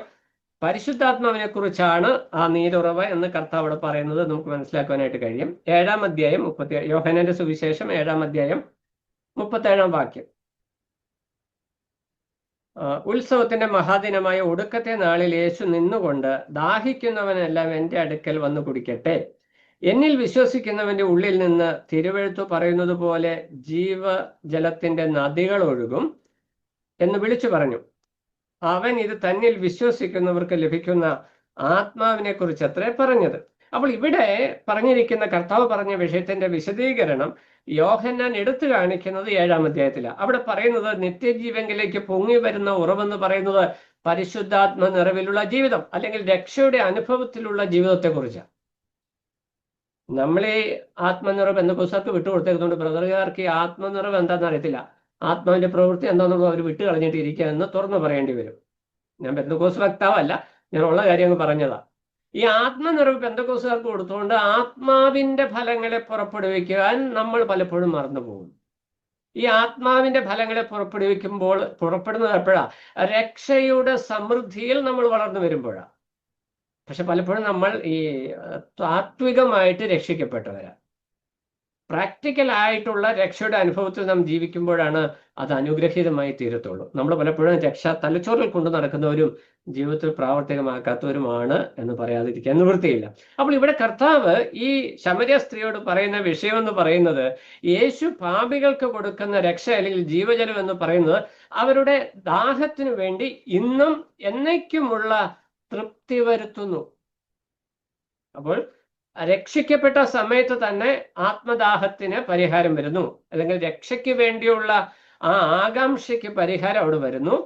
Speaker 1: പരിശുദ്ധാത്മാവിനെ കുറിച്ചാണ് ആ നീരുറവ് എന്ന് കർത്താവ് അവിടെ പറയുന്നത് നമുക്ക് മനസ്സിലാക്കുവാനായിട്ട് കഴിയും. 7ാം അധ്യായം 37, യോഹന്നാന്റെ സുവിശേഷം 7ാം അധ്യായം 37 വാക്യം. ഉത്സവത്തിന്റെ മഹാദിനമായ ഒടുക്കത്തെ നാളിൽ യേശു നിന്നുകൊണ്ട് ദാഹിക്കുന്നവനെല്ലാം എൻ്റെ അടുക്കൽ വന്ന് കുടിക്കട്ടെ, എന്നിൽ വിശ്വസിക്കുന്നവന്റെ ഉള്ളിൽ നിന്ന് തിരുവെഴുത്തു പറയുന്നത് പോലെ ജീവജലത്തിന്റെ നദികൾ ഒഴുകും എന്ന് വിളിച്ചു പറഞ്ഞു. അവൻ ഇത് തന്നിൽ വിശ്വസിക്കുന്നവർക്ക് ലഭിക്കുന്ന ആത്മാവിനെ കുറിച്ച് അത്രേ പറഞ്ഞത്. അപ്പോൾ ഇവിടെ പറഞ്ഞിരിക്കുന്ന കർത്താവ് പറഞ്ഞ വിഷയത്തിന്റെ വിശദീകരണം യോഹന്നാൻ എടുത്തു കാണിക്കുന്നത് 7-ാം അധ്യായത്തിലാണ്. അവിടെ പറയുന്നത് നിത്യജീവങ്കിലേക്ക് പൊങ്ങി വരുന്ന ഉറവെന്ന് പറയുന്നത് പരിശുദ്ധാത്മ നിറവിലുള്ള ജീവിതം അല്ലെങ്കിൽ രക്ഷയുടെ അനുഭവത്തിലുള്ള ജീവിതത്തെ കുറിച്ചാണ്. നമ്മൾ ഈ ആത്മനിറവ് എന്ന പുസ്തകത്ത് വിട്ടുകൊടുത്തേക്കുന്നുണ്ട്. ബ്രദറുകാർക്ക് ഈ ആത്മനിറവ് എന്താണെന്ന് അറിയത്തില്ല, ആത്മാവിന്റെ പ്രവൃത്തി എന്താണെന്നുള്ളത് അവർ വിട്ട് കളഞ്ഞിട്ട് ഇരിക്കുക എന്ന് തുറന്നു പറയേണ്ടി വരും. ഞാൻ പെന്തക്കോസ് വക്താവല്ല, ഞാൻ ഉള്ള കാര്യം അങ്ങ് പറഞ്ഞതാ. ഈ ആത്മനിറവ് പെന്തക്കോസുകാർക്ക് കൊടുത്തുകൊണ്ട് ആത്മാവിന്റെ ഫലങ്ങളെ പുറപ്പെടുവിക്കാൻ നമ്മൾ പലപ്പോഴും മറന്നു പോകും. ഈ ആത്മാവിന്റെ ഫലങ്ങളെ പുറപ്പെടുന്നത് എപ്പോഴാ? രക്ഷയുടെ സമൃദ്ധിയിൽ നമ്മൾ വളർന്നു വരുമ്പോഴാണ്. പക്ഷെ പലപ്പോഴും നമ്മൾ ഈ താത്വികമായിട്ട് രക്ഷിക്കപ്പെട്ടവരാ, പ്രാക്ടിക്കൽ ആയിട്ടുള്ള രക്ഷയുടെ അനുഭവത്തിൽ നാം ജീവിക്കുമ്പോഴാണ് അത് അനുഗ്രഹീതമായി തീരത്തുള്ളൂ. നമ്മൾ പലപ്പോഴും രക്ഷ തലച്ചോറിൽ കൊണ്ടു നടക്കുന്നവരും ജീവിതത്തിൽ പ്രാവർത്തികമാക്കാത്തവരുമാണ് എന്ന് പറയാതിരിക്കാൻ നിവൃത്തിയില്ല. അപ്പോൾ ഇവിടെ കർത്താവ് ഈ ശമര്യ സ്ത്രീയോട് പറയുന്ന വിഷയം എന്ന് പറയുന്നത് യേശു പാപികൾക്ക് കൊടുക്കുന്ന രക്ഷ അല്ലെങ്കിൽ ജീവജലം എന്ന് പറയുന്നത് അവരുടെ ദാഹത്തിനു വേണ്ടി ഇന്നും എന്നേക്കുമുള്ള തൃപ്തി വരുത്തുന്നു. അപ്പോൾ രക്ഷിക്കപ്പെട്ട സമയത്ത് തന്നെ ആത്മദാഹത്തിന് പരിഹാരം വരുന്നു, അല്ലെങ്കിൽ രക്ഷയ്ക്ക് വേണ്ടിയുള്ള ആ ആകാംക്ഷയ്ക്ക് പരിഹാരം അവിടെ വരുന്നു.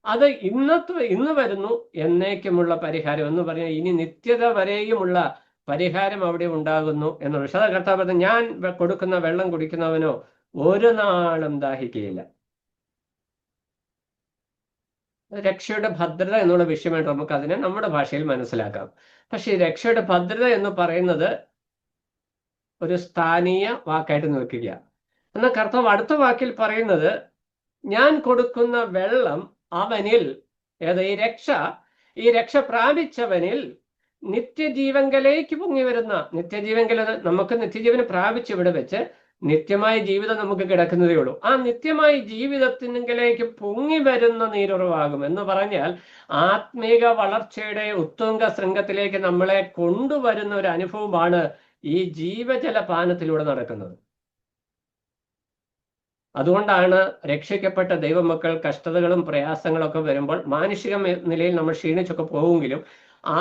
Speaker 1: അത് ഇന്ന് വരുന്നു, എന്നേക്കുമുള്ള പരിഹാരം എന്ന് പറഞ്ഞാൽ ഇനി നിത്യത വരെയുമുള്ള പരിഹാരം അവിടെ ഉണ്ടാകുന്നു എന്നുള്ള വിഷയം കർത്താവ് പറഞ്ഞു. ഞാൻ കൊടുക്കുന്ന വെള്ളം കുടിക്കുന്നവനോ ഒരു നാളും ദാഹിക്കുകയില്ല. രക്ഷയുടെ ഭദ്രത എന്നുള്ള വിഷയമായിട്ട് നമുക്ക് അതിനെ നമ്മുടെ ഭാഷയിൽ മനസ്സിലാക്കാം. പക്ഷെ രക്ഷയുടെ ഭദ്രത എന്ന് പറയുന്നത് ഒരു സ്ഥാനീയ വാക്കായിട്ട് നിൽക്കുക. എന്നാൽ കർത്താവ് അടുത്ത വാക്കിൽ പറയുന്നത് ഞാൻ കൊടുക്കുന്ന വെള്ളം അവനിൽ, ഈ രക്ഷ പ്രാപിച്ചവനിൽ നിത്യജീവങ്കലേക്ക് പൊങ്ങി വരുന്ന, നിത്യജീവങ്കൽ നമുക്ക് നിത്യജീവനെ പ്രാപിച്ച് ഇവിടെ വെച്ച് നിത്യമായ ജീവിതം നമുക്ക് കിടക്കുന്നതേ ഉള്ളൂ. ആ നിത്യമായ ജീവിതത്തിനെങ്കിലേക്ക് പൊങ്ങി വരുന്ന നീരുറവാകും എന്ന് പറഞ്ഞാൽ ആത്മീക വളർച്ചയുടെ ഉത്തുംഗ ശൃംഗത്തിലേക്ക് നമ്മളെ കൊണ്ടുവരുന്ന ഒരു അനുഭവമാണ് ഈ ജീവജല പാനത്തിലൂടെ നടക്കുന്നത്. അതുകൊണ്ടാണ് രക്ഷിക്കപ്പെട്ട ദൈവമക്കൾ കഷ്ടതകളും പ്രയാസങ്ങളൊക്കെ വരുമ്പോൾ മാനുഷിക നിലയിൽ നമ്മൾ ക്ഷീണിച്ചൊക്കെ പോകുമെങ്കിലും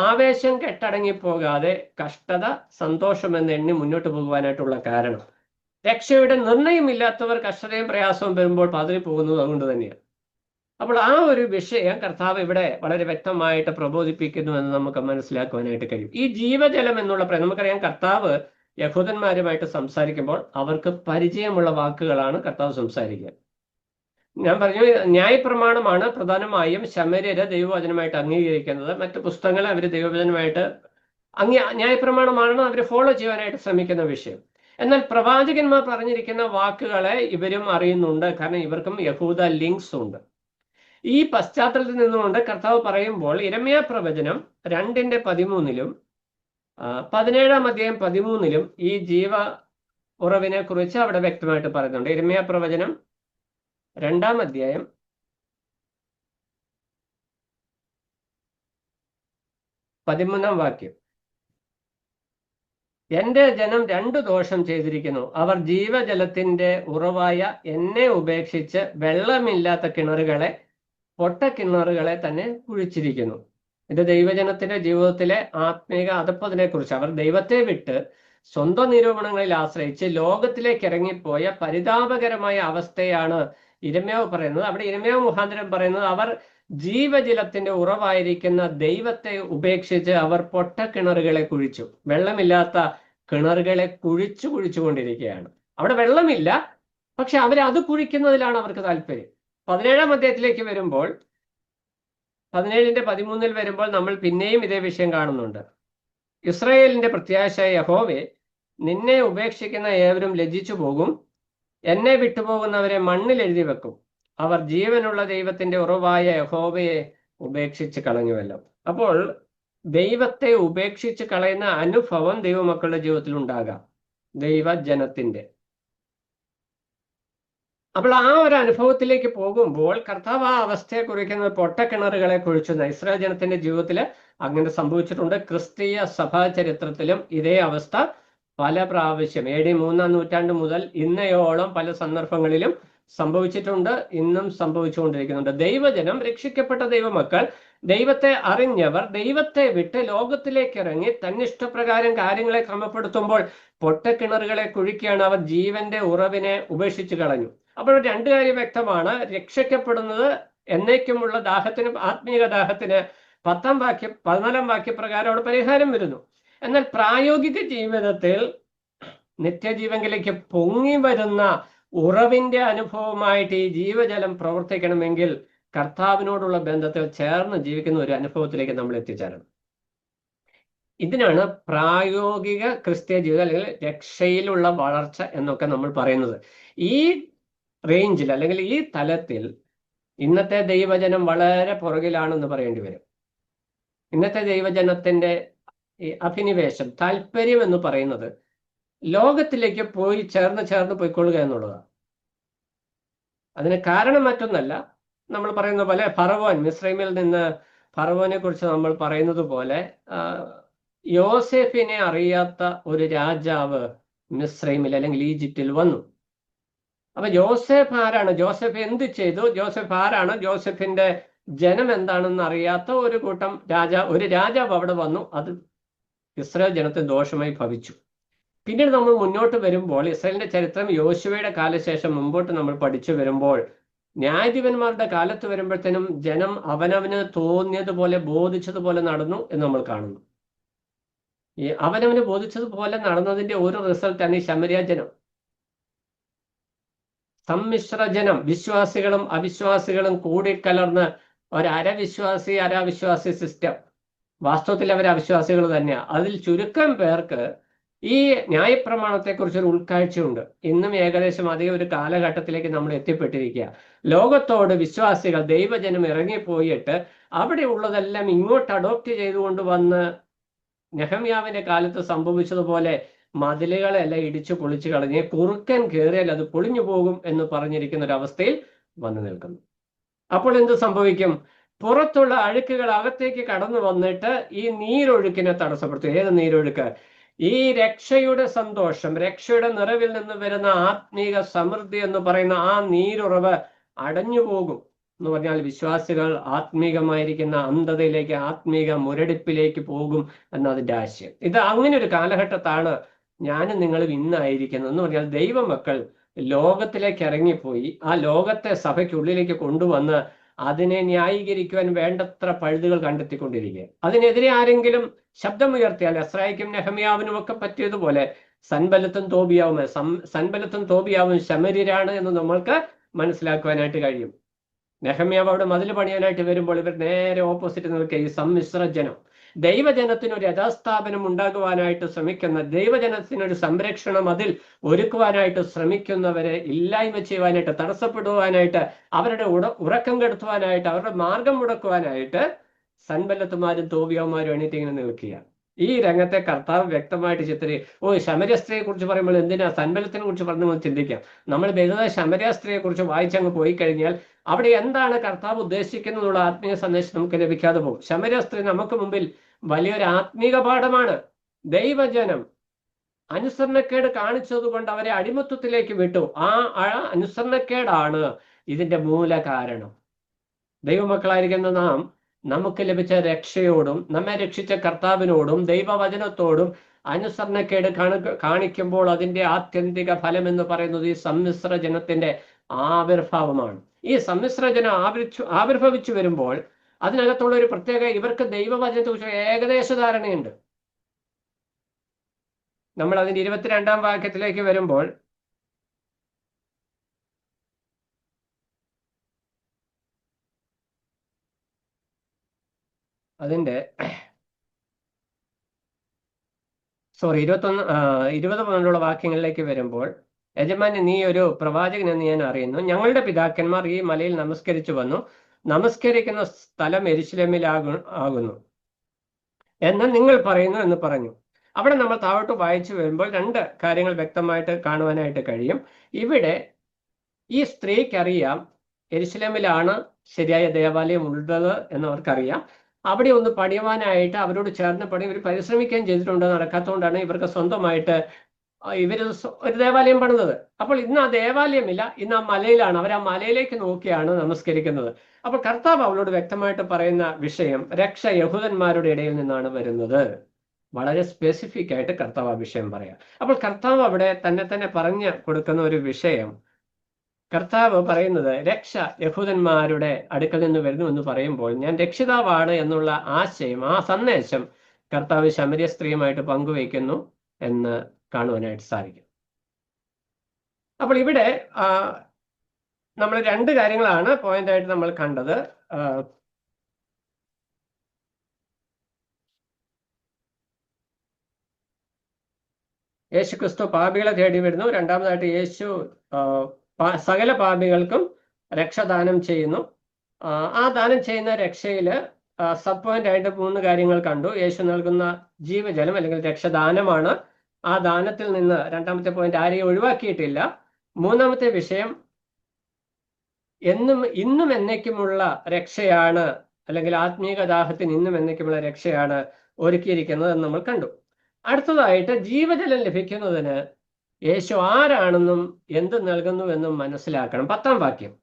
Speaker 1: ആവേശം കെട്ടടങ്ങിപ്പോകാതെ കഷ്ടത സന്തോഷമെന്ന് എണ്ണി മുന്നോട്ട് പോകുവാനായിട്ടുള്ള കാരണം രക്ഷയുടെ നിർണയമില്ലാത്തവർ കഷ്ടതയും പ്രയാസവും വരുമ്പോൾ പതറിപ്പോകുന്നത് അതുകൊണ്ട് തന്നെയാണ്. അപ്പോൾ ആ ഒരു വിഷയം കർത്താവ് ഇവിടെ വളരെ വ്യക്തമായിട്ട് പ്രബോധിപ്പിക്കുന്നു എന്ന് നമുക്ക് മനസ്സിലാക്കുവാനായിട്ട് കഴിയും. ഈ ജീവജലം എന്നുള്ള നമുക്കറിയാം, കർത്താവ് യഹൂദന്മാരുമായിട്ട് സംസാരിക്കുമ്പോൾ അവർക്ക് പരിചയമുള്ള വാക്കുകളാണ് കർത്താവ് സംസാരിക്കുക. ഞാൻ പറഞ്ഞു, ന്യായപ്രമാണമാണ് പ്രധാനമായും ശമര്യരെ ദൈവവചനമായിട്ട് അംഗീകരിക്കുന്നത്. മറ്റു പുസ്തകങ്ങളെ അവർ ദൈവവചനമായിട്ട് ന്യായപ്രമാണമാണ് അവർ ഫോളോ ചെയ്യാനായിട്ട് ശ്രമിക്കുന്ന വിഷയം. എന്നാൽ പ്രവാചകന്മാർ പറഞ്ഞിരിക്കുന്ന വാക്കുകളെ ഇവരും അറിയുന്നുണ്ട്, കാരണം ഇവർക്കും യഹൂദ ലിങ്ക്സ് ഉണ്ട്. ഈ പശ്ചാത്തലത്തിൽ നിന്നുകൊണ്ട് കർത്താവ് പറയുമ്പോൾ യിരെമ്യാ പ്രവചനം 2:13 17-ാം അധ്യായം 13 ഈ ജീവ ഉറവിനെ കുറിച്ച് അവിടെ വ്യക്തമായിട്ട് പറയുന്നുണ്ട്. യിരെമ്യാ പ്രവചനം 2-ാം അധ്യായം 13-ാം വാക്യം. എന്റെ ജനം 2 ദോഷം ചെയ്തിരിക്കുന്നു. അവർ ജീവജലത്തിന്റെ ഉറവായ എന്നെ ഉപേക്ഷിച്ച് വെള്ളമില്ലാത്ത കിണറുകളെ, പൊട്ടക്കിണറുകളെ തന്നെ കുഴിച്ചിരിക്കുന്നു. ഇത് ദൈവജനത്തിന്റെ ജീവിതത്തിലെ ആത്മീക അധപ്പതിനെ കുറിച്ച്, അവർ ദൈവത്തെ വിട്ട് സ്വന്തം നിരൂപണങ്ങളിൽ ആശ്രയിച്ച് ലോകത്തിലേക്ക് ഇറങ്ങിപ്പോയ പരിതാപകരമായ അവസ്ഥയാണ് യിരെമ്യാവ് പറയുന്നത്. അവിടെ യിരെമ്യാവ് മുഖാന്തരം പറയുന്നത് അവർ ജീവജലത്തിന്റെ ഉറവായിരിക്കുന്ന ദൈവത്തെ ഉപേക്ഷിച്ച് അവർ പൊട്ടക്കിണറുകളെ കുഴിച്ചു, വെള്ളമില്ലാത്ത കിണറുകളെ കുഴിച്ചുകൊണ്ടിരിക്കുകയാണ്. അവിടെ വെള്ളമില്ല, പക്ഷെ അത് കുഴിക്കുന്നതിലാണ് അവർക്ക് താല്പര്യം. 17-ാം അധ്യായത്തിലേക്ക് വരുമ്പോൾ 17-13 വരുമ്പോൾ നമ്മൾ പിന്നെയും ഇതേ വിഷയം കാണുന്നുണ്ട്. ഇസ്രായേലിന്റെ പ്രത്യാശയായ യഹോവേ, നിന്നെ ഉപേക്ഷിക്കുന്ന ഏവരും ലജ്ജിച്ചു പോകും, എന്നെ വിട്ടുപോകുന്നവരെ മണ്ണിൽ എഴുതി വെക്കും, അവർ ജീവനുള്ള ദൈവത്തിന്റെ ഉറവായ യഹോവയെ ഉപേക്ഷിച്ച് കളഞ്ഞുവല്ലോ. അപ്പോൾ ദൈവത്തെ ഉപേക്ഷിച്ച് കളയുന്ന അനുഭവം ദൈവമക്കളുടെ ജീവിതത്തിൽ ഉണ്ടാകാം, ദൈവജനത്തിന്റെ. അപ്പോൾ ആ ഒരു അനുഭവത്തിലേക്ക് പോകുമ്പോൾ കർത്താവ് ആ അവസ്ഥയെ കുറിക്കുന്നത് പൊട്ടക്കിണറുകളെ കുഴിച്ചുന്ന ഇസ്രായേൽ ജനത്തിന്റെ ജീവിതത്തിൽ അങ്ങനെ സംഭവിച്ചിട്ടുണ്ട്. ക്രിസ്തീയ സഭാ ചരിത്രത്തിലും ഇതേ അവസ്ഥ പല പ്രാവശ്യം AD 3-ാം നൂറ്റാണ്ട് മുതൽ ഇന്നയോളം പല സന്ദർഭങ്ങളിലും സംഭവിച്ചിട്ടുണ്ട്, ഇന്നും സംഭവിച്ചുകൊണ്ടിരിക്കുന്നുണ്ട്. ദൈവജനം, രക്ഷിക്കപ്പെട്ട ദൈവമക്കൾ, ദൈവത്തെ അറിഞ്ഞവർ ദൈവത്തെ വിട്ട് ലോകത്തിലേക്ക് ഇറങ്ങി തന്നിഷ്ടപ്രകാരം കാര്യങ്ങളെ ക്രമപ്പെടുത്തുമ്പോൾ പൊട്ടക്കിണറുകളെ കുഴിക്കുകയാണ്. അവർ ജീവന്റെ ഉറവിനെ ഉപേക്ഷിച്ചു കളഞ്ഞു. അപ്പോൾ രണ്ട് കാര്യം വ്യക്തമാണ്. രക്ഷിക്കപ്പെടുന്നത് എന്നേക്കുമുള്ള ദാഹത്തിന്, ആത്മീയ ദാഹത്തിന് 14-ാം വാക്യപ്രകാരം അവിടെ പരിഹാരം വരുന്നു. എന്നാൽ പ്രായോഗിക ജീവിതത്തിൽ നിത്യജീവങ്കിലേക്ക് പൊങ്ങി വരുന്ന ഉറവിന്റെ അനുഭവമായിട്ട് ഈ ജീവജലം പ്രവർത്തിക്കണമെങ്കിൽ കർത്താവിനോടുള്ള ബന്ധത്തിൽ ചേർന്ന് ജീവിക്കുന്ന ഒരു അനുഭവത്തിലേക്ക് നമ്മൾ എത്തിച്ചേരണം. ഇതിനാണ് പ്രായോഗിക ക്രിസ്തീയ ജീവിതം അല്ലെങ്കിൽ രക്ഷയിലുള്ള വളർച്ച എന്നൊക്കെ നമ്മൾ പറയുന്നത്. ഈ റേഞ്ചിൽ അല്ലെങ്കിൽ ഈ തലത്തിൽ ഇന്നത്തെ ദൈവജനം വളരെ പുറകിലാണെന്ന് പറയേണ്ടി വരും. ഇന്നത്തെ ദൈവജനത്തിന്റെ ഈ അഭിനിവേശം, താല്പര്യം എന്ന് പറയുന്നത് ലോകത്തിലേക്ക് പോയി ചേർന്ന് പോയിക്കൊള്ളുക എന്നുള്ളതാണ്. അതിന് കാരണം മറ്റൊന്നല്ല, നമ്മൾ പറയുന്ന പോലെ ഫറവോൻ, മിസ്രൈമിൽ നിന്ന് ഫറവോനെ കുറിച്ച് നമ്മൾ പറയുന്നത് പോലെ യോസെഫിനെ അറിയാത്ത ഒരു രാജാവ് മിസ്രൈമിൽ അല്ലെങ്കിൽ ഈജിപ്തിൽ വന്നു. അപ്പൊ ജോസഫ് ആരാണ്, ജോസഫ് എന്ത് ചെയ്തു, ജോസഫ് ആരാണ്, ജോസഫിന്റെ ജനം എന്താണെന്ന് അറിയാത്ത ഒരു കൂട്ടം ഒരു രാജാവ് അവിടെ വന്നു. അത് ഇസ്രായേൽ ജനത്തിന് ദോഷമായി ഭവിച്ചു. പിന്നീട് നമ്മൾ മുന്നോട്ട് വരുമ്പോൾ ഇസ്രായേലിന്റെ ചരിത്രം യോശുവയുടെ കാലശേഷം മുമ്പോട്ട് നമ്മൾ പഠിച്ചു വരുമ്പോൾ ന്യായാധിപന്മാരുടെ കാലത്ത് വരുമ്പോഴത്തേനും ജനം അവനവന് തോന്നിയതുപോലെ ബോധിച്ചതുപോലെ നടന്നു എന്ന് നമ്മൾ കാണുന്നു. ഈ അവനവന് ബോധിച്ചതുപോലെ നടന്നതിന്റെ ഒരു റിസൾട്ടാണ് ഈ ശമര്യ ജനം. സമ്മിശ്ര ജനം, വിശ്വാസികളും അവിശ്വാസികളും കൂടിക്കലർന്ന് ഒരവിശ്വാസി അരാവിശ്വാസി സിസ്റ്റം. വാസ്തവത്തിൽ അവർ അവിശ്വാസികൾ തന്നെയാണ്. അതിൽ ചുരുക്കം പേർക്ക് ഈ ന്യായപ്രമാണത്തെക്കുറിച്ചൊരു ഉൾക്കാഴ്ചയുണ്ട്. ഇന്നും ഏകദേശം അധികം ഒരു കാലഘട്ടത്തിലേക്ക് നമ്മൾ എത്തിപ്പെട്ടിരിക്കുക. ലോകത്തോട് വിശ്വാസികൾ, ദൈവജനം ഇറങ്ങിപ്പോയിട്ട് അവിടെ ഉള്ളതെല്ലാം ഇങ്ങോട്ട് അഡോപ്റ്റ് ചെയ്തുകൊണ്ട് വന്ന് നെഹമ്യാവിന്റെ കാലത്ത് സംഭവിച്ചതുപോലെ മതിലുകളെല്ലാം ഇടിച്ചു പൊളിച്ചു കളഞ്ഞ് കുറുക്കൻ കയറിയാൽ അത് പൊളിഞ്ഞു പോകും എന്ന് പറഞ്ഞിരിക്കുന്ന ഒരു അവസ്ഥയിൽ വന്നു നിൽക്കുന്നു. അപ്പോൾ എന്ത് സംഭവിക്കും? പുറത്തുള്ള അഴുക്കുകൾ അകത്തേക്ക് കടന്നു വന്നിട്ട് ഈ നീരൊഴുക്കിനെ തടസ്സപ്പെടുത്തും. ഏത് നീരൊഴുക്ക്? ഈ രക്ഷയുടെ സന്തോഷം, രക്ഷയുടെ നിറവിൽ നിന്ന് വരുന്ന ആത്മീക സമൃദ്ധി എന്ന് പറയുന്ന ആ നീരുറവ് അടഞ്ഞു പോകും എന്ന് പറഞ്ഞാൽ വിശ്വാസികൾ ആത്മീകമായിരിക്കുന്ന അന്ധതയിലേക്ക്, ആത്മീക മുരടിപ്പിലേക്ക് പോകും എന്നതിൻ്റെ ആശയം. ഇത് അങ്ങനെ ഒരു കാലഘട്ടത്താണ് ഞാനും നിങ്ങളും ഇന്നായിരിക്കുന്നത്. എന്ന് പറഞ്ഞാൽ ദൈവമക്കൾ ലോകത്തിലേക്ക് ഇറങ്ങിപ്പോയി ആ ലോകത്തെ സഭയ്ക്കുള്ളിലേക്ക് കൊണ്ടുവന്ന് അതിനെ ന്യായീകരിക്കുവാൻ വേണ്ടത്ര പഴുതുകൾ കണ്ടെത്തിക്കൊണ്ടിരിക്കുക. അതിനെതിരെ ആരെങ്കിലും ശബ്ദമുയർത്തിയാൽ എസ്രായിക്കും നെഹമ്യാവിനും ഒക്കെ പറ്റിയതുപോലെ സൻബലത്തും തോബിയാവും ശമര്യരാണ് എന്ന് നമ്മൾക്ക് മനസ്സിലാക്കുവാനായിട്ട് കഴിയും. നെഹമ്യാവ് അവിടെ മതിൽ പണിയാനായിട്ട് വരുമ്പോൾ ഇവർ നേരെ ഓപ്പോസിറ്റ് നിൽക്കുക. ഈ സമ്മിശ്ര ജനം, ദൈവജനത്തിനൊരു യഥാസ്ഥാപനം ഉണ്ടാകുവാനായിട്ട് ശ്രമിക്കുന്ന, ദൈവജനത്തിനൊരു സംരക്ഷണം അതിൽ ഒരുക്കുവാനായിട്ട് ശ്രമിക്കുന്നവരെ ഇല്ലായ്മ ചെയ്യുവാനായിട്ട്, തടസ്സപ്പെടുവാനായിട്ട്, അവരുടെ ഉറക്കം കെടുത്തുവാനായിട്ട്, അവരുടെ മാർഗം മുടക്കുവാനായിട്ട് സൻബല്ലത്തുമാരും തോബിയാവുമാരും എണീറ്റിങ്ങനെ നിൽക്കുക. ഈ രംഗത്തെ കർത്താവ് വ്യക്തമായിട്ട് ശമര്യ സ്ത്രീയെ കുറിച്ച് പറയുമ്പോൾ എന്തിനാ സൻബലത്തിനെ കുറിച്ച് പറഞ്ഞു ചിന്തിക്കാം. നമ്മൾ ബഹുദ ശമര്യ സ്ത്രീയെ കുറിച്ച് വായിച്ചങ്ങ് പോയി കഴിഞ്ഞാൽ അവിടെ എന്താണ് കർത്താവ് ഉദ്ദേശിക്കുന്നതിനുള്ള ആത്മീയ സന്ദേശം നമുക്ക് ലഭിക്കാതെ പോകും. ശമര്യ സ്ത്രീ നമുക്ക് മുമ്പിൽ വലിയൊരു ആത്മീക പാഠമാണ്. ദൈവജനം അനുസരണക്കേട് കാണിച്ചത് കൊണ്ട് അവരെ അടിമത്വത്തിലേക്ക് വിട്ടു. ആ അനുസരണക്കേടാണ് ഇതിന്റെ മൂല കാരണം. ദൈവമക്കളായിരിക്കുന്ന നാം നമുക്ക് ലഭിച്ച രക്ഷയോടും നമ്മെ രക്ഷിച്ച കർത്താവിനോടും ദൈവവചനത്തോടും അനുസരണക്കേട് കാണിക്കുമ്പോൾ അതിന്റെ ആത്യന്തിക ഫലം എന്ന് പറയുന്നത് ഈ സമ്മിശ്ര ജനത്തിന്റെ ആവിർഭാവമാണ്. ഈ സമ്മിശ്ര ജനം ആവിർഭവിച്ചു വരുമ്പോൾ അതിനകത്തുള്ള ഒരു പ്രത്യേക, ഇവർക്ക് ദൈവവചനത്തെ കുറിച്ച് ഏകദേശ ധാരണയുണ്ട്. നമ്മൾ അതിന്റെ 22-ാം വാക്യത്തിലേക്ക് വരുമ്പോൾ അതിന്റെ 20 മുതലുള്ള വാക്യങ്ങളിലേക്ക് വരുമ്പോൾ, യജമാനൻ നീ ഒരു പ്രവാചകൻ എന്ന് ഞാൻ അറിയുന്നു. ഞങ്ങളുടെ പിതാക്കന്മാർ ഈ മലയിൽ നമസ്കരിച്ചു വന്നു. നമസ്കരിക്കുന്ന സ്ഥലം യെരുശലേമിലാകുന്നു എന്ന് നിങ്ങൾ പറയുന്നു എന്ന് പറഞ്ഞു. അവിടെ നമ്മൾ താഴോട്ട് വായിച്ചു വരുമ്പോൾ രണ്ട് കാര്യങ്ങൾ വ്യക്തമായിട്ട് കാണുവാനായിട്ട് കഴിയും. ഇവിടെ ഈ സ്ത്രീക്കറിയാം യെരുശലേമിലാണ് ശരിയായ ദേവാലയം ഉള്ളത് എന്നവർക്കറിയാം. അവിടെ ഒന്ന് പണിയുവാനായിട്ട് അവരോട് ചേർന്ന് പണി ഇവർ പരിശ്രമിക്കുകയും ചെയ്തിട്ടുണ്ട്. നടക്കാത്തതുകൊണ്ടാണ് ഇവർക്ക് സ്വന്തമായിട്ട് ഇവർ ഒരു ദേവാലയം പണിതത്. അപ്പോൾ ഇന്ന് ആ ദേവാലയമില്ല, ഇന്ന് ആ മലയിലാണ്. അവർ ആ മലയിലേക്ക് നോക്കിയാണ് നമസ്കരിക്കുന്നത്. അപ്പോൾ കർത്താവ് അവളോട് വ്യക്തമായിട്ട് പറയുന്ന വിഷയം, രക്ഷ യഹൂദന്മാരുടെ ഇടയിൽ നിന്നാണ് വരുന്നത്. വളരെ സ്പെസിഫിക് ആയിട്ട് കർത്താവ് ആ വിഷയം പറയാം. അപ്പോൾ കർത്താവ് അവിടെ തന്നെ പറഞ്ഞു കൊടുക്കുന്ന ഒരു വിഷയം, കർത്താവ് പറയുന്നത് രക്ഷ യഹൂദന്മാരുടെ അടുക്കൽ നിന്ന് വരുന്നു എന്ന് പറയുമ്പോൾ ഞാൻ രക്ഷിതാവാണ് എന്നുള്ള ആശയം, ആ സന്ദേശം കർത്താവ് ശമര്യ സ്ത്രീയുമായിട്ട് പങ്കുവയ്ക്കുന്നു എന്ന് കാണുവാനായിട്ട് സാധിക്കും. അപ്പോൾ ഇവിടെ നമ്മൾ രണ്ട് കാര്യങ്ങളാണ് പോയിന്റായിട്ട് നമ്മൾ കണ്ടത്. യേശു ക്രിസ്തു പാപികളെ തേടി വരുന്നു. രണ്ടാമതായിട്ട് യേശു സകല പാപികൾക്കും രക്ഷദാനം ചെയ്യുന്നു. ആ ദാനം ചെയ്യുന്ന രക്ഷയില് സബ് പോയിന്റ് ആയിട്ട് 3 കാര്യങ്ങൾ കണ്ടു. യേശു നൽകുന്ന ജീവജലം അല്ലെങ്കിൽ രക്ഷദാനമാണ്. ആ ദാനത്തിൽ നിന്ന് രണ്ടാമത്തെ പോയിന്റ് ആരെയും ഒഴിവാക്കിയിട്ടില്ല. മൂന്നാമത്തെ വിഷയം ഇന്നും എന്നേക്കുമുള്ള രക്ഷയാണ്, അല്ലെങ്കിൽ ആത്മീക ദാഹത്തിന് ഇന്നും എന്നേക്കുമുള്ള രക്ഷയാണ് ഒരുക്കിയിരിക്കുന്നത് എന്ന് നമ്മൾ കണ്ടു. അടുത്തതായിട്ട് ജീവജലം ലഭിക്കുന്നതിന് യേശു ആരാണെന്നും എന്ത് നൽകുന്നുവെന്നും മനസ്സിലാക്കണം. 10-ാം വാക്യം.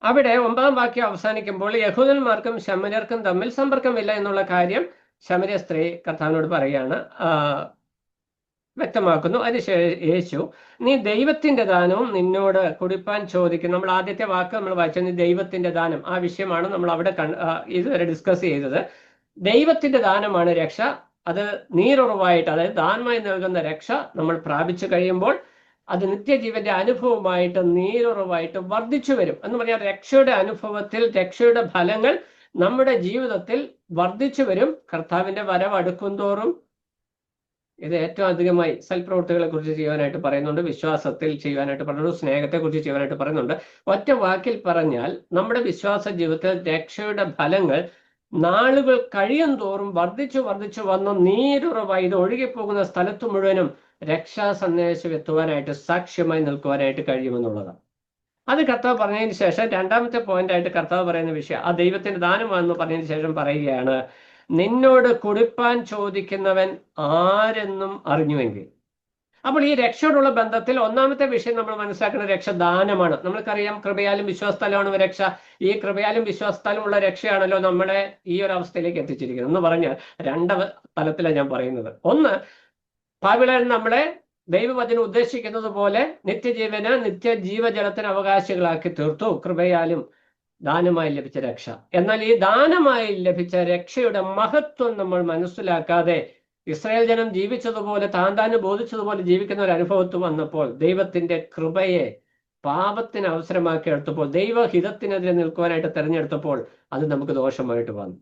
Speaker 1: അവിടെ 9-ാം വാക്യം അവസാനിക്കുമ്പോൾ യഹൂദന്മാർക്കും ശമര്യർക്കും തമ്മിൽ സമ്പർക്കമില്ല എന്നുള്ള കാര്യം ശമര്യ സ്ത്രീ കർത്താവിനോട് പറയുകയാണ്, വ്യക്തമാക്കുന്നു. അതിനുശേഷം യേശു, നീ ദൈവത്തിന്റെ ദാനവും നിന്നോട് കുടിപ്പാൻ ചോദിക്കും. നമ്മൾ ആദ്യത്തെ വാക്ക് നമ്മൾ വായിച്ചത് നീ ദൈവത്തിന്റെ ദാനം, ആ വിഷയമാണ് നമ്മൾ അവിടെ ഇതുവരെ ഡിസ്കസ് ചെയ്തത്. ദൈവത്തിന്റെ ദാനമാണ് രക്ഷ. അത് നീരുറവായിട്ട്, അതായത് ദാനമായി നൽകുന്ന രക്ഷ നമ്മൾ പ്രാപിച്ചു കഴിയുമ്പോൾ അത് നിത്യജീവന്റെ അനുഭവമായിട്ട് നീരുറവായിട്ട് വർദ്ധിച്ചു വരും എന്ന് പറഞ്ഞാൽ രക്ഷയുടെ അനുഭവത്തിൽ രക്ഷയുടെ ഫലങ്ങൾ നമ്മുടെ ജീവിതത്തിൽ വർദ്ധിച്ചു വരും. കർത്താവിന്റെ വരവ് അടുക്കുംതോറും ഇത് ഏറ്റവും അധികമായി സൽപ്രവൃത്തികളെ കുറിച്ച് ചെയ്യാനായിട്ട് പറയുന്നുണ്ട്, വിശ്വാസത്തിൽ ചെയ്യാനായിട്ട് പറയുന്നുണ്ട്, സ്നേഹത്തെ കുറിച്ച് ചെയ്യാനായിട്ട് പറയുന്നുണ്ട്. ഒറ്റ വാക്കിൽ പറഞ്ഞാൽ നമ്മുടെ വിശ്വാസ ജീവിതത്തിൽ രക്ഷയുടെ ഫലങ്ങൾ നാളുകൾ കഴിയും തോറും വർദ്ധിച്ചു വന്ന് നീരുറവായി ഇത് ഒഴുകിപ്പോകുന്ന സ്ഥലത്ത് മുഴുവനും രക്ഷാ സന്ദേശം എത്തുവാനായിട്ട് സാക്ഷ്യമായി നിൽക്കുവാനായിട്ട് കഴിയുമെന്നുള്ളതാണ്. അത് കർത്താവ് പറഞ്ഞതിന് ശേഷം രണ്ടാമത്തെ പോയിന്റായിട്ട് കർത്താവ് പറയുന്ന വിഷയം ആ ദൈവത്തിന്റെ ദാനമാണെന്ന് പറഞ്ഞതിന് ശേഷം പറയുകയാണ്, നിന്നോട് കുടിപ്പാൻ ചോദിക്കുന്നവൻ ആരെന്നും അറിഞ്ഞുവെങ്കിൽ. അപ്പോൾ ഈ രക്ഷയോടുള്ള ബന്ധത്തിൽ ഒന്നാമത്തെ വിഷയം നമ്മൾ മനസ്സിലാക്കുന്ന രക്ഷ ദാനമാണ്. നമ്മൾക്കറിയാം കൃപയാലും വിശ്വാസത്താലുമാണ് രക്ഷ. ഈ കൃപയാലും വിശ്വാസത്താലും ഉള്ള രക്ഷയാണല്ലോ നമ്മളെ ഈ ഒരു അവസ്ഥയിലേക്ക് എത്തിച്ചിരിക്കുന്നത് എന്ന് പറഞ്ഞാൽ 2 തലത്തിലാണ് ഞാൻ പറയുന്നത്. ഒന്ന്, പാപികളായ നമ്മളെ ദൈവവചനം ഉദ്ദേശിക്കുന്നത് പോലെ നിത്യജീവന് നിത്യജീവജലത്തിന് അവകാശികളാക്കി തീർത്തു കൃപയാലും ദാനമായി ലഭിച്ച രക്ഷ. എന്നാൽ ഈ ദാനമായി ലഭിച്ച രക്ഷയുടെ മഹത്വം നമ്മൾ മനസ്സിലാക്കാതെ ഇസ്രായേൽ ജനം ജീവിച്ചതുപോലെ താൻ ബോധിച്ചതുപോലെ ജീവിക്കുന്ന ഒരു അനുഭവത്തിൽ വന്നപ്പോൾ ദൈവത്തിന്റെ കൃപയെ പാപത്തിന് അവസരമാക്കി എടുത്തപ്പോൾ ദൈവഹിതത്തിനെതിരെ നിൽക്കുവാനായിട്ട് തിരഞ്ഞെടുത്തപ്പോൾ അത് നമുക്ക് ദോഷമായിട്ട് വന്നു.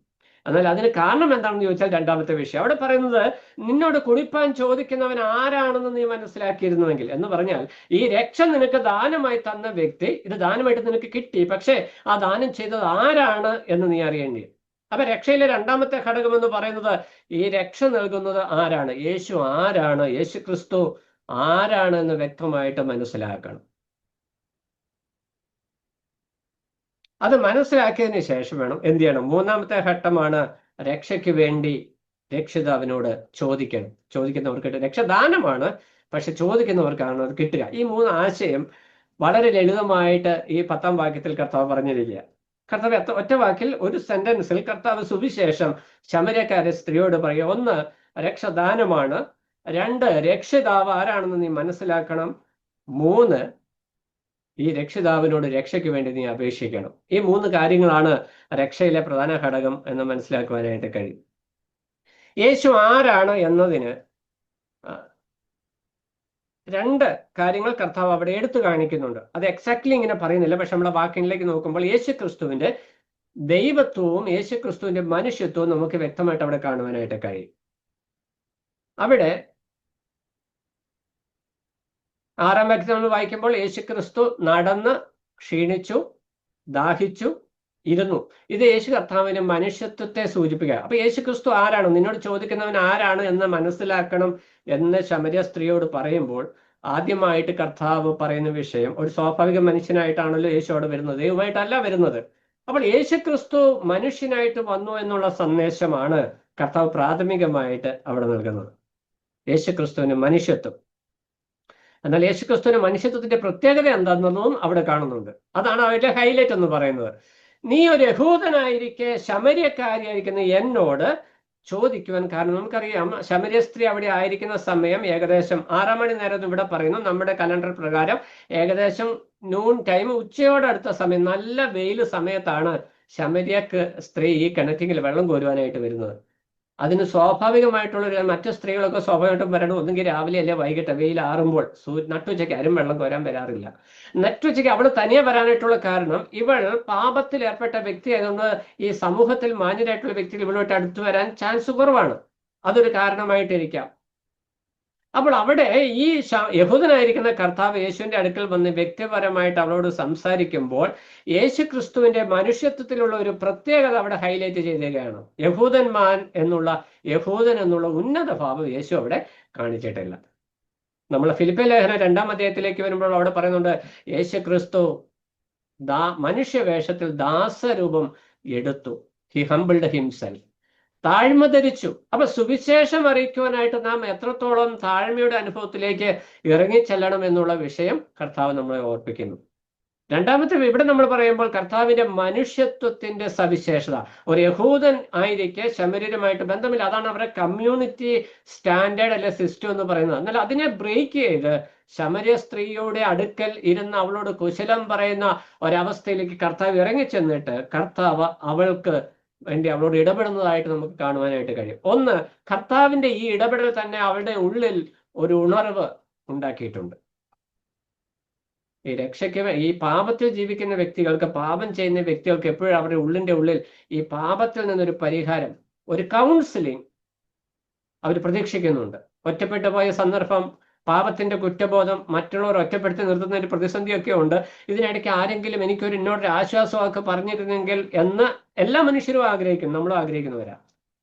Speaker 1: എന്നാൽ അതിന് കാരണം എന്താണെന്ന് ചോദിച്ചാൽ രണ്ടാമത്തെ വിഷയം അവിടെ പറയുന്നത്, നിന്നോട് കുടിപ്പാൻ ചോദിക്കുന്നവൻ ആരാണെന്ന് നീ മനസ്സിലാക്കിയിരുന്നുവെങ്കിൽ എന്ന് പറഞ്ഞാൽ ഈ രക്ഷ നിനക്ക് ദാനമായി തന്ന വ്യക്തി ഇത് ദാനമായിട്ട് നിനക്ക് കിട്ടി, പക്ഷെ ആ ദാനം ചെയ്തത് ആരാണ് എന്ന് നീ അറിയേണ്ടി. അപ്പൊ രക്ഷയിലെ രണ്ടാമത്തെ ഘടകം എന്ന് പറയുന്നത് ഈ രക്ഷ നൽകുന്നത് ആരാണ്, യേശു ആരാണ്, യേശു ക്രിസ്തു ആരാണ് എന്ന് വ്യക്തമായിട്ട് മനസ്സിലാക്കണം. അത് മനസ്സിലാക്കിയതിന് ശേഷം വേണം എന്ത് ചെയ്യണം. മൂന്നാമത്തെ ഘട്ടമാണ് രക്ഷയ്ക്ക് വേണ്ടി രക്ഷിതാവിനോട് ചോദിക്കുന്നവർക്ക് രക്ഷദാനമാണ്, പക്ഷെ ചോദിക്കുന്നവർക്കാണ് അത് കിട്ടുക. ഈ 3 ആശയം വളരെ ലളിതമായിട്ട് ഈ 10-ാം വാക്യത്തിൽ കർത്താവ് പറഞ്ഞിരിക്കുക. കർത്താവ് ഒറ്റ വാക്കിൽ ഒരു സെന്റൻസിൽ കർത്താവ് സുവിശേഷം ശമര്യക്കാരെ സ്ത്രീയോട് പറയുക. 1, രക്ഷദാനമാണ്. 2, രക്ഷിതാവ് ആരാണെന്ന് നീ മനസ്സിലാക്കണം. 3, ഈ രക്ഷിതാവിനോട് രക്ഷയ്ക്ക് വേണ്ടി നീ അപേക്ഷിക്കണം. ഈ 3 കാര്യങ്ങളാണ് രക്ഷയിലെ പ്രധാന ഘടകം എന്ന് മനസ്സിലാക്കുവാനായിട്ട് കഴിയും. യേശു ആരാണ് എന്നതിന് 2 കാര്യങ്ങൾ കർത്താവ് അവിടെ എടുത്തു കാണിക്കുന്നുണ്ട്. അത് എക്സാക്ട്ലി ഇങ്ങനെ പറയുന്നില്ല, പക്ഷെ നമ്മുടെ വാക്യങ്ങളിലേക്ക് നോക്കുമ്പോൾ യേശു ക്രിസ്തുവിന്റെ ദൈവത്വവും യേശു ക്രിസ്തുവിന്റെ മനുഷ്യത്വവും നമുക്ക് വ്യക്തമായിട്ട് അവിടെ കാണുവാനായിട്ട് കഴിയും. അവിടെ 6-ാം വാക്യത്തിൽ നമ്മൾ വായിക്കുമ്പോൾ യേശു ക്രിസ്തു നടന്ന് ക്ഷീണിച്ചു, ദാഹിച്ചു, ഇരുന്നു. ഇത് യേശു കർത്താവിന്റെ മനുഷ്യത്വത്തെ സൂചിപ്പിക്കുക. അപ്പൊ യേശു ക്രിസ്തു ആരാണ്, നിന്നോട് ചോദിക്കുന്നവൻ ആരാണ് എന്ന് മനസ്സിലാക്കണം എന്ന് ശമര്യ സ്ത്രീയോട് പറയുമ്പോൾ ആദ്യമായിട്ട് കർത്താവ് പറയുന്ന വിഷയം ഒരു സ്വാഭാവിക മനുഷ്യനായിട്ടാണല്ലോ യേശു അവിടെ വരുന്നത്, ദൈവമായിട്ടല്ല വരുന്നത്. അപ്പോൾ യേശു ക്രിസ്തു മനുഷ്യനായിട്ട് വന്നു എന്നുള്ള സന്ദേശമാണ് കർത്താവ് പ്രാഥമികമായിട്ട് അവിടെ നൽകുന്നത്. യേശു ക്രിസ്തുവിന് മനുഷ്യത്വം. എന്നാൽ യേശു ക്രിസ്തുവിന് മനുഷ്യത്വത്തിന്റെ പ്രത്യേകത എന്താണെന്നതും അവിടെ കാണുന്നുണ്ട്. അതാണ് അവരുടെ ഹൈലൈറ്റ് എന്ന് പറയുന്നത്. നീ ഒരു യഹൂദനായിരിക്കെ ശമര്യക്കാരിയായിരിക്കുന്ന എന്നോട് ചോദിക്കുവാൻ കാരണം, നമുക്കറിയാം ശമര്യ സ്ത്രീ അവിടെ ആയിരിക്കുന്ന സമയം ഏകദേശം 6 മണി നേരം ഇവിടെ പറയുന്നു. നമ്മുടെ കലണ്ടർ പ്രകാരം ഏകദേശം നൂൺ ടൈം, ഉച്ചയോടടുത്ത സമയം, നല്ല വെയിൽ സമയത്താണ് ശമര്യ സ്ത്രീ ഈ കിണറ്റിൽ വെള്ളം കോരുവാനായിട്ട് വരുന്നത്. അതിന് സ്വാഭാവികമായിട്ടുള്ള മറ്റു സ്ത്രീകളൊക്കെ സ്വാഭാവികമായിട്ടും വരണം ഒന്നുകിൽ രാവിലെ അല്ലെ വൈകിട്ട് വെയിൽ ആറുമ്പോൾ. നട്ടുച്ചയ്ക്ക് ആരും വെള്ളം കോരാൻ വരാറില്ല. നട്ടുച്ചയ്ക്ക് അവൾ തനിയെ വരാനായിട്ടുള്ള കാരണം ഇവൾ പാപത്തിൽ ഏർപ്പെട്ട വ്യക്തി ആയതുകൊണ്ട് ഈ സമൂഹത്തിൽ മാന്യരായിട്ടുള്ള വ്യക്തികൾ ഇവളുമായിട്ട് അടുത്ത് വരാൻ ചാൻസ് കുറവാണ്. അതൊരു കാരണമായിട്ടിരിക്കാം. അപ്പോൾ അവിടെ ഈ യഹൂദനായിരിക്കുന്ന കർത്താവ് യേശുവിന്റെ അടുക്കൽ വന്ന് വ്യക്തിപരമായിട്ട് അവളോട് സംസാരിക്കുമ്പോൾ യേശു ക്രിസ്തുവിന്റെ മനുഷ്യത്വത്തിലുള്ള ഒരു പ്രത്യേകത അവിടെ ഹൈലൈറ്റ് ചെയ്തതാണ്. യഹൂദൻ എന്നുള്ള ഉന്നത ഭാവം യേശു അവിടെ കാണിച്ചിട്ടില്ല. നമ്മൾ ഫിലിപ്പിയ ലേഖനം 2-ാം അധ്യായത്തിലേക്ക് വരുമ്പോൾ അവിടെ പറയുന്നുണ്ട്, യേശു ക്രിസ്തു മനുഷ്യവേഷത്തിൽ ദാസരൂപം എടുത്തു. ഹി ഹംബിൾഡ് ഹിംസെൽഫ്, താഴ്മ ധരിച്ചു. അപ്പൊ സുവിശേഷം അറിയിക്കുവാനായിട്ട് നാം എത്രത്തോളം താഴ്മയുടെ അനുഭവത്തിലേക്ക് ഇറങ്ങിച്ചെല്ലണം എന്നുള്ള വിഷയം കർത്താവ് നമ്മളെ ഓർപ്പിക്കുന്നു. രണ്ടാമത്തെ ഇവിടെ നമ്മൾ പറയുമ്പോൾ കർത്താവിന്റെ മനുഷ്യത്വത്തിന്റെ സവിശേഷത, ഒരു യഹൂദൻ ആയിരിക്കെ ശമര്യരുമായിട്ട് ബന്ധമില്ല. അതാണ് അവരുടെ കമ്മ്യൂണിറ്റി സ്റ്റാൻഡേർഡ് അല്ലെ സിസ്റ്റം എന്ന് പറയുന്നത്. എന്നാൽ അതിനെ ബ്രേക്ക് ചെയ്ത് ശമര്യ സ്ത്രീയുടെ അടുക്കൽ ഇരുന്ന് അവളോട് കുശലം പറയുന്ന ഒരവസ്ഥയിലേക്ക് കർത്താവ് ഇറങ്ങിച്ചെന്നിട്ട് കർത്താവ് അവൾക്ക് വേണ്ടി അവളോട് ഇടപെടുന്നതായിട്ട് നമുക്ക് കാണുവാനായിട്ട് കഴിയും. ഒന്ന്, കർത്താവിന്റെ ഈ ഇടപെടൽ തന്നെ അവളുടെ ഉള്ളിൽ ഒരു ഉണർവ് ഉണ്ടാക്കിയിട്ടുണ്ട്. ഈ രക്ഷയ്ക്ക് ഈ പാപത്തിൽ ജീവിക്കുന്ന വ്യക്തികൾക്ക്, പാപം ചെയ്യുന്ന വ്യക്തികൾക്ക് എപ്പോഴും അവരുടെ ഉള്ളിന്റെ ഉള്ളിൽ ഈ പാപത്തിൽ നിന്നൊരു പരിഹാരം, ഒരു കൗൺസിലിംഗ് അവർ പ്രതീക്ഷിക്കുന്നുണ്ട്. ഒറ്റപ്പെട്ടു പോയ സന്ദർഭം, പാപത്തിന്റെ കുറ്റബോധം, മറ്റുള്ളവർ ഒറ്റപ്പെടുത്തി നിർത്തുന്ന ഒരു പ്രതിസന്ധിയൊക്കെ ഉണ്ട്. ഇതിനിടയ്ക്ക് ആരെങ്കിലും എനിക്കൊരു ഇന്നോടൊരു ആശ്വാസമൊക്കെ പറഞ്ഞിരുന്നെങ്കിൽ എന്ന് എല്ലാ മനുഷ്യരും ആഗ്രഹിക്കുന്നു, നമ്മളും ആഗ്രഹിക്കുന്നവരാ.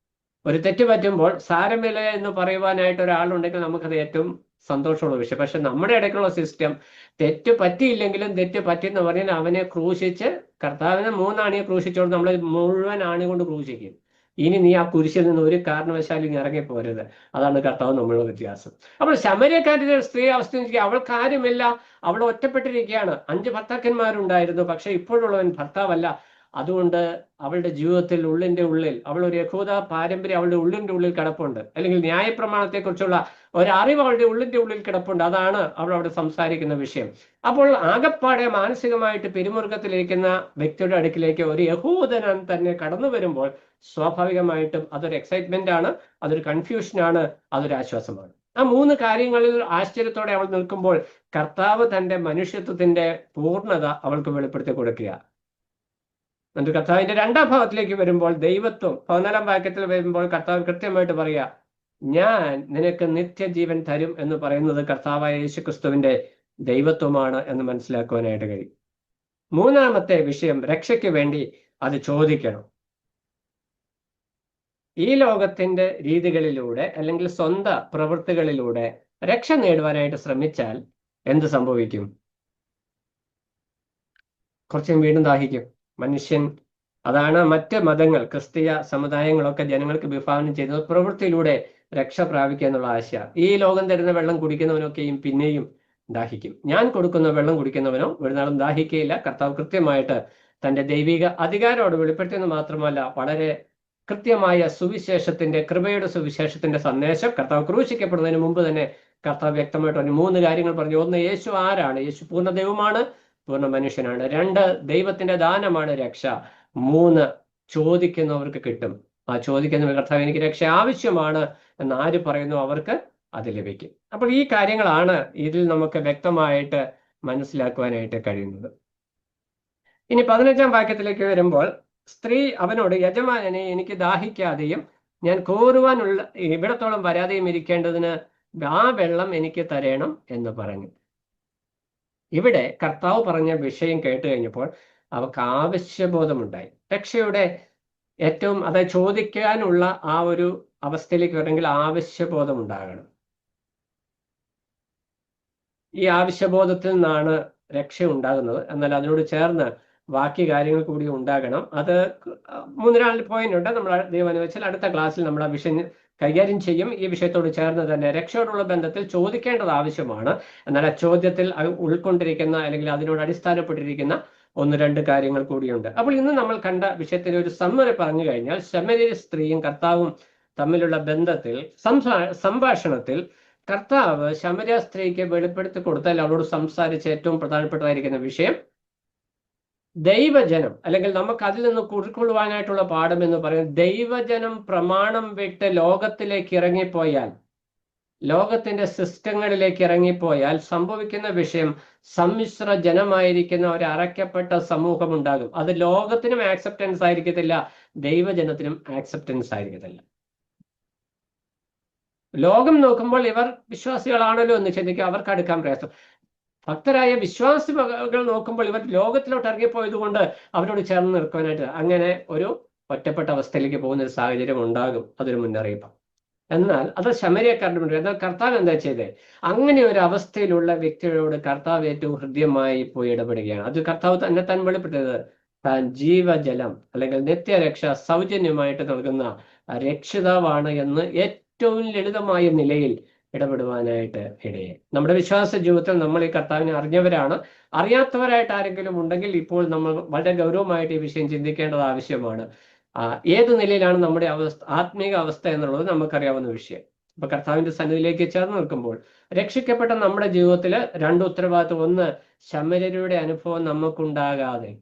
Speaker 1: ഒരു തെറ്റ് പറ്റുമ്പോൾ സാരമില്ല എന്ന് പറയുവാനായിട്ട് ഒരാളുണ്ടെങ്കിൽ നമുക്കത് ഏറ്റവും സന്തോഷമുള്ള വിഷയം. പക്ഷെ നമ്മുടെ ഇടയ്ക്കുള്ള സിസ്റ്റം, തെറ്റ് പറ്റിയില്ലെങ്കിലും തെറ്റ് പറ്റിയെന്ന് പറഞ്ഞാൽ അവനെ ക്രൂശിച്ച്, കർത്താവിനെ 3 ആണിയെ ക്രൂശിച്ചോണ്ട് നമ്മൾ മുഴുവൻ ആണി കൊണ്ട് ക്രൂശിക്കും. ഇനി നീ ആ കുരിശിൽ നിന്ന് ഒരു കാരണവശാലും ഇറങ്ങിപ്പോരുത്. അതാണ് കർത്താവ് നമ്മളുടെ വ്യത്യാസം. അപ്പോൾ ശമര്യക്കാരുടെ സ്ത്രീ അവസ്ഥ, അവൾക്ക് ആരുമില്ല, അവൾ ഒറ്റപ്പെട്ടിരിക്കുകയാണ്. 5 ഭർത്താക്കന്മാരുണ്ടായിരുന്നു, പക്ഷെ ഇപ്പോഴുള്ളവൻ ഭർത്താവല്ല. അതുകൊണ്ട് അവളുടെ ജീവിതത്തിൽ ഉള്ളിന്റെ ഉള്ളിൽ അവൾ ഒരു യഹൂദ പാരമ്പര്യം അവളുടെ ഉള്ളിന്റെ ഉള്ളിൽ കിടപ്പുണ്ട്, അല്ലെങ്കിൽ ന്യായപ്രമാണത്തെക്കുറിച്ചുള്ള ഒരറിവ് അവളുടെ ഉള്ളിന്റെ ഉള്ളിൽ കിടപ്പുണ്ട്. അതാണ് അവൾ അവിടെ സംസാരിക്കുന്ന വിഷയം. അപ്പോൾ ആകപ്പാടെ മാനസികമായിട്ട് പിരിമുറുക്കത്തിലിരിക്കുന്ന വ്യക്തിയുടെ അടുക്കിലേക്ക് ഒരു യഹൂദനൻ തന്നെ കടന്നു വരുമ്പോൾ സ്വാഭാവികമായിട്ടും അതൊരു എക്സൈറ്റ്മെന്റ് ആണ്, അതൊരു കൺഫ്യൂഷനാണ്, അതൊരു ആശ്വാസമാണ്. ആ 3 കാര്യങ്ങളിൽ ആശ്ചര്യത്തോടെ അവൾ നിൽക്കുമ്പോൾ കർത്താവ് തന്റെ മനുഷ്യത്വത്തിന്റെ പൂർണ്ണത അവൾക്ക് വെളിപ്പെടുത്തി കൊടുക്കുക. എന്നിട്ട് കർത്താവിന്റെ 2-ാം ഭാഗത്തിലേക്ക് വരുമ്പോൾ ദൈവത്വം, 14-ാം വാക്യത്തിൽ വരുമ്പോൾ കർത്താവ് കൃത്യമായിട്ട് പറയുക, ഞാൻ നിനക്ക് നിത്യജീവൻ തരും എന്ന് പറയുന്നത് കർത്താവായ യേശു ക്രിസ്തുവിന്റെ ദൈവത്വമാണ് എന്ന് മനസ്സിലാക്കുവാനായിട്ട് കഴിയും. 3-ാമത്തെ വിഷയം, രക്ഷയ്ക്ക് വേണ്ടി അത് ചോദിക്കണം. ഈ ലോകത്തിന്റെ രീതികളിലൂടെ അല്ലെങ്കിൽ സ്വന്തം പ്രവൃത്തികളിലൂടെ രക്ഷ നേടുവാനായിട്ട് ശ്രമിച്ചാൽ എന്ത് സംഭവിക്കും? കുറച്ചും വീണ്ടും ദാഹിക്കും മനുഷ്യൻ. അതാണ് മറ്റ് മതങ്ങൾ, ക്രിസ്തീയ സമുദായങ്ങളൊക്കെ ജനങ്ങൾക്ക് വിഭാവനം ചെയ്യുന്നത്, പ്രവൃത്തിയിലൂടെ രക്ഷ പ്രാപിക്കുക എന്നുള്ള ആശ. ഈ ലോകം തരുന്ന വെള്ളം കുടിക്കുന്നവനൊക്കെയും പിന്നെയും ദാഹിക്കും. ഞാൻ കൊടുക്കുന്ന വെള്ളം കുടിക്കുന്നവനോ ഒരു നാളും ദാഹിക്കുകയില്ല. കർത്താവ് കൃത്യമായിട്ട് തന്റെ ദൈവിക അധികാരോട് വെളിപ്പെടുത്തിയെന്ന് മാത്രമല്ല, വളരെ കൃത്യമായ സുവിശേഷത്തിന്റെ, കൃപയുടെ സുവിശേഷത്തിന്റെ സന്ദേശം കർത്താവ് ക്രൂശിക്കപ്പെടുന്നതിന് മുമ്പ് തന്നെ കർത്താവ് വ്യക്തമായിട്ട് പറഞ്ഞു. 3 കാര്യങ്ങൾ പറഞ്ഞു. 1, യേശു ആരാണ്? യേശു പൂർണ്ണ ദൈവമാണ്, പൂർണ്ണ മനുഷ്യനാണ്. 2, ദൈവത്തിന്റെ ദാനമാണ് രക്ഷ. 3, ചോദിക്കുന്നവർക്ക് കിട്ടും. ആ ചോദിക്കുന്ന കർത്താവ് എനിക്ക് രക്ഷ ആവശ്യമാണ് എന്ന് ആര് പറയുന്നു അവർക്ക് അത് ലഭിക്കും. അപ്പോൾ ഈ കാര്യങ്ങളാണ് ഇതിൽ നമുക്ക് വ്യക്തമായിട്ട് മനസ്സിലാക്കുവാനായിട്ട് കഴിയുന്നത്. ഇനി 15-ാം വാക്യത്തിലേക്ക് വരുമ്പോൾ സ്ത്രീ അവനോട്, യജമാനനെ എനിക്ക് ദാഹിക്കാതെയും ഞാൻ കോരുവാനുള്ള ഇവിടത്തോളം വരാതെയും ഇരിക്കേണ്ടതിന് ആ വെള്ളം എനിക്ക് തരേണം എന്ന് പറഞ്ഞു. ഇവിടെ കർത്താവ് പറഞ്ഞ വിഷയം കേട്ട് കഴിഞ്ഞപ്പോൾ അവർക്ക് ആവശ്യബോധമുണ്ടായി. രക്ഷയുടെ ഏറ്റവും, അതായത് ചോദിക്കാനുള്ള ആ ഒരു അവസ്ഥയിലേക്ക് വരണമെങ്കിൽ ആവശ്യബോധം ഉണ്ടാകണം. ഈ ആവശ്യബോധത്തിൽ നിന്നാണ് രക്ഷ ഉണ്ടാകുന്നത്. എന്നാൽ അതിനോട് ചേർന്ന് ബാക്കി കാര്യങ്ങൾ കൂടി ഉണ്ടാകണം. അത് 3-4 പോയിന്റ് ഉണ്ട്. നമ്മൾ ദൈവം അനുവദിച്ചാൽ അടുത്ത ക്ലാസ്സിൽ നമ്മൾ ആ വിഷയം കൈകാര്യം ചെയ്യും. ഈ വിഷയത്തോട് ചേർന്ന് തന്നെ രക്ഷയോടുള്ള ബന്ധത്തിൽ ചോദിക്കേണ്ടത് ആവശ്യമാണ്. എന്നാൽ ആ ചോദ്യത്തിൽ ഉൾക്കൊണ്ടിരിക്കുന്ന അല്ലെങ്കിൽ അതിനോട് അടിസ്ഥാനപ്പെട്ടിരിക്കുന്ന 1-2 കാര്യങ്ങൾ കൂടിയുണ്ട്. അപ്പോൾ ഇന്ന് നമ്മൾ കണ്ട വിഷയത്തിന് ഒരു സമ്മറി പറഞ്ഞു കഴിഞ്ഞാൽ, ശമര്യൻ സ്ത്രീയും കർത്താവും തമ്മിലുള്ള ബന്ധത്തിൽ സംഭാഷണത്തിൽ കർത്താവ് ശമര്യ സ്ത്രീക്ക് വെളിപ്പെടുത്തി കൊടുത്താൽ അവളോട് സംസാരിച്ച ഏറ്റവും പ്രധാനപ്പെട്ടതായിരിക്കുന്ന വിഷയം ദൈവജനം, അല്ലെങ്കിൽ നമുക്ക് അതിൽ നിന്ന് ഉൾക്കൊള്ളുവാനായിട്ടുള്ള പാഠം എന്ന് പറയുന്നത്, ദൈവജനം പ്രമാണം വിട്ട് ലോകത്തിലേക്ക് ഇറങ്ങിപ്പോയാൽ, ലോകത്തിന്റെ സിസ്റ്റങ്ങളിലേക്ക് ഇറങ്ങിപ്പോയാൽ സംഭവിക്കുന്ന വിഷയം സമ്മിശ്ര ജനമായിരിക്കുന്ന ഒരു അറയ്ക്കപ്പെട്ട സമൂഹം ഉണ്ടാകും. അത് ലോകത്തിനും ആക്സെപ്റ്റൻസ് ആയിരിക്കത്തില്ല, ദൈവജനത്തിനും ആക്സെപ്റ്റൻസ് ആയിരിക്കത്തില്ല. ലോകം നോക്കുമ്പോൾ ഇവർ വിശ്വാസികളാണല്ലോ എന്ന് ചിന്തിക്കുക, അവർക്ക് അടുക്കാൻ പ്രയാസം. ഭക്തരായ വിശ്വാസികൾ നോക്കുമ്പോൾ ഇവർ ലോകത്തിലോട്ട് ഇറങ്ങിപ്പോയത് കൊണ്ട് അവരോട് ചേർന്ന് നിൽക്കുവാനായിട്ട് അങ്ങനെ ഒരു ഒറ്റപ്പെട്ട അവസ്ഥയിലേക്ക് പോകുന്ന ഒരു സാഹചര്യം ഉണ്ടാകും. അതൊരു മുന്നറിയിപ്പാണ്. എന്നാൽ അത് ശമര്യക്കാരുടെ മുന്നിൽ. എന്നാൽ കർത്താവ് എന്താ ചെയ്തേ? അങ്ങനെ ഒരു അവസ്ഥയിലുള്ള വ്യക്തികളോട് കർത്താവ് ഏറ്റവും ഹൃദ്യമായി പോയി ഇടപെടുകയാണ്. അത് കർത്താവ് തന്നെ താൻ വെളിപ്പെട്ടത്, താൻ ജീവജലം അല്ലെങ്കിൽ നിത്യരക്ഷ സൗജന്യമായിട്ട് നൽകുന്ന രക്ഷിതാവാണ് എന്ന് ഏറ്റവും ലളിതമായ നിലയിൽ ഇടപെടുവാനായിട്ട് ഇടയായി. നമ്മുടെ വിശ്വാസ ജീവിതത്തിൽ നമ്മൾ ഈ കർത്താവിനെ അറിഞ്ഞവരാണ്. അറിയാത്തവരായിട്ട് ആരെങ്കിലും ഉണ്ടെങ്കിൽ ഇപ്പോൾ നമ്മൾ വളരെ ഗൗരവമായിട്ട് ഈ വിഷയം ചിന്തിക്കേണ്ടത് ആവശ്യമാണ്. ഏത് നിലയിലാണ് നമ്മുടെ അവസ്ഥ, ആത്മീക അവസ്ഥ എന്നുള്ളത് നമുക്കറിയാവുന്ന വിഷയം. അപ്പൊ കർത്താവിന്റെ സന്നിധിയിലേക്ക് ചേർന്ന് നിൽക്കുമ്പോൾ രക്ഷിക്കപ്പെട്ട നമ്മുടെ ജീവിതത്തിൽ 2 ഉത്തരവാദിത്വം. ഒന്ന്, ശമര്യരുടെ അനുഭവം നമുക്കുണ്ടാകാതെ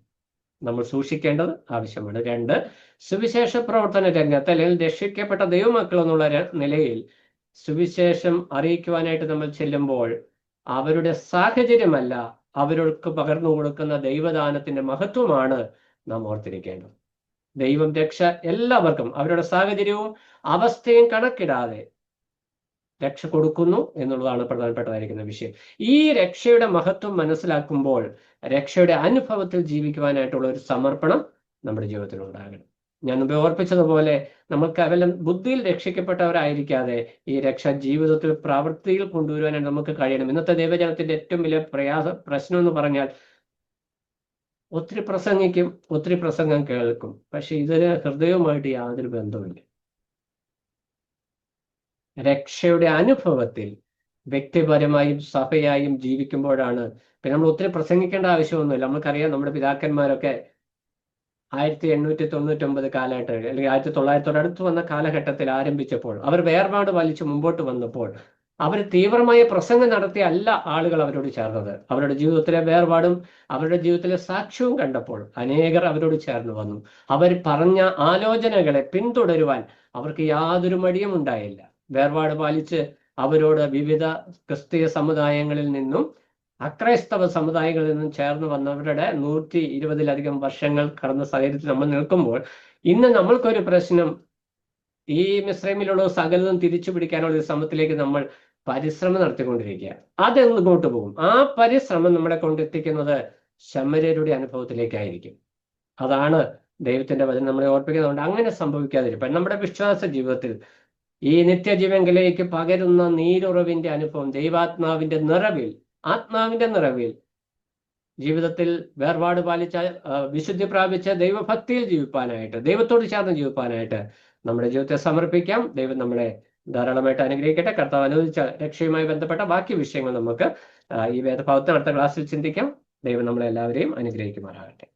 Speaker 1: നമ്മൾ സൂക്ഷിക്കേണ്ടത് ആവശ്യമാണ്. 2, സുവിശേഷ പ്രവർത്തന രംഗത്ത് അല്ലെങ്കിൽ രക്ഷിക്കപ്പെട്ട ദൈവമക്കൾ എന്നുള്ള നിലയിൽ സുവിശേഷം അറിയിക്കുവാനായിട്ട് നമ്മൾ ചെല്ലുമ്പോൾ അവരുടെ സാഹചര്യമല്ല, അവർക്ക് പകർന്നു കൊടുക്കുന്ന ദൈവദാനത്തിന്റെ മഹത്വമാണ് നാം ഓർത്തിരിക്കേണ്ടത്. ദൈവം രക്ഷ എല്ലാവർക്കും അവരുടെ സാഹചര്യവും അവസ്ഥയും കണക്കിടാതെ രക്ഷ കൊടുക്കുന്നു എന്നുള്ളതാണ് പ്രധാനപ്പെട്ടതായിരിക്കുന്ന വിഷയം. ഈ രക്ഷയുടെ മഹത്വം മനസ്സിലാക്കുമ്പോൾ രക്ഷയുടെ അനുഭവത്തിൽ ജീവിക്കുവാനായിട്ടുള്ള ഒരു സമർപ്പണം നമ്മുടെ ജീവിതത്തിൽ ഉണ്ടാകണം. ഞാൻ മുമ്പ് ഓർപ്പിച്ചതുപോലെ നമ്മൾ കേവലം ബുദ്ധിയിൽ രക്ഷിക്കപ്പെട്ടവരായിരിക്കാതെ ഈ രക്ഷ ജീവിതത്തിൽ പ്രവൃത്തിയിൽ കൊണ്ടുവരുവാനായിട്ട് നമുക്ക് കഴിയണം. ഇന്നത്തെ ദൈവജനത്തിന്റെ ഏറ്റവും വലിയ പ്രശ്നം എന്ന് പറഞ്ഞാൽ, ഒത്തിരി പ്രസംഗിക്കും, ഒത്തിരി പ്രസംഗം കേൾക്കും, പക്ഷെ ഇതിന് ഹൃദയവുമായിട്ട് യാതൊരു ബന്ധവുമില്ല. രക്ഷയുടെ അനുഭവത്തിൽ വ്യക്തിപരമായും സഭയായും ജീവിക്കുമ്പോഴാണ്. പിന്നെ നമ്മൾ ഒത്തിരി പ്രസംഗിക്കേണ്ട ആവശ്യമൊന്നുമില്ല. നമുക്കറിയാം, നമ്മുടെ പിതാക്കന്മാരൊക്കെ 1899 കാലഘട്ടത്തിൽ അല്ലെങ്കിൽ 1900 അടുത്ത് വന്ന കാലഘട്ടത്തിൽ ആരംഭിച്ചപ്പോൾ, അവർ വേർപാട് വലിച്ച് മുമ്പോട്ട് വന്നപ്പോൾ, അവർ തീവ്രമായ പ്രസംഗം നടത്തിയ അല്ല ആളുകൾ അവരോട് ചേർന്നത്. അവരുടെ ജീവിതത്തിലെ വേർപാടും അവരുടെ ജീവിതത്തിലെ സാക്ഷ്യവും കണ്ടപ്പോൾ അനേകർ അവരോട് ചേർന്ന് വന്നു. അവർ പറഞ്ഞ ആലോചനകളെ പിന്തുടരുവാൻ അവർക്ക് യാതൊരു മടിയും ഉണ്ടായില്ല. വേർപാട് പാലിച്ച് അവരോട് വിവിധ ക്രിസ്തീയ സമുദായങ്ങളിൽ നിന്നും അക്രൈസ്തവ സമുദായങ്ങളിൽ നിന്നും ചേർന്ന് വന്നവരുടെ 120-ലധികം വർഷങ്ങൾ കടന്ന സാഹചര്യത്തിൽ നമ്മൾ നിൽക്കുമ്പോൾ ഇന്ന് നമ്മൾക്കൊരു പ്രശ്നം, ഈ മിസ്രൈമിലുള്ള സകലതും തിരിച്ചു പിടിക്കാനുള്ള ഒരു ശ്രമത്തിലേക്ക് നമ്മൾ പരിശ്രമം നടത്തിക്കൊണ്ടിരിക്കുക. അതെങ്ങോട്ട് പോകും? ആ പരിശ്രമം നമ്മളെ കൊണ്ടെത്തിക്കുന്നത് ശമര്യരുടെ അനുഭവത്തിലേക്കായിരിക്കും. അതാണ് ദൈവത്തിന്റെ വചനം നമ്മളെ ഓർപ്പിക്കുന്നതുകൊണ്ട് അങ്ങനെ സംഭവിക്കാതിരിക്കാൻ നമ്മുടെ വിശ്വാസ ജീവിതത്തിൽ ഈ നിത്യജീവങ്കിലേക്ക് പകരുന്ന നീരുറവിന്റെ അനുഭവം, ദൈവാത്മാവിന്റെ നിറവിൽ, ആത്മാവിന്റെ നിറവിൽ ജീവിതത്തിൽ വേർപാട് പാലിച്ച, വിശുദ്ധി പ്രാപിച്ച ദൈവഭക്തിയിൽ ജീവിപ്പാനായിട്ട്, ദൈവത്തോട് ചേർന്ന് ജീവിപ്പാനായിട്ട് നമ്മുടെ ജീവിതത്തെ സമർപ്പിക്കാം. ദൈവം നമ്മളെ ധാരാളമായിട്ട് അനുഗ്രഹിക്കട്ടെ. കർത്താവ് അനുവദിച്ച രക്ഷയുമായി ബന്ധപ്പെട്ട ബാക്കി വിഷയങ്ങൾ നമുക്ക് ഈ വേദഭാഗത്ത് അടുത്ത ക്ലാസ്സിൽ ചിന്തിക്കാം. ദൈവം നമ്മളെല്ലാവരെയും അനുഗ്രഹിക്കുമാറാകട്ടെ.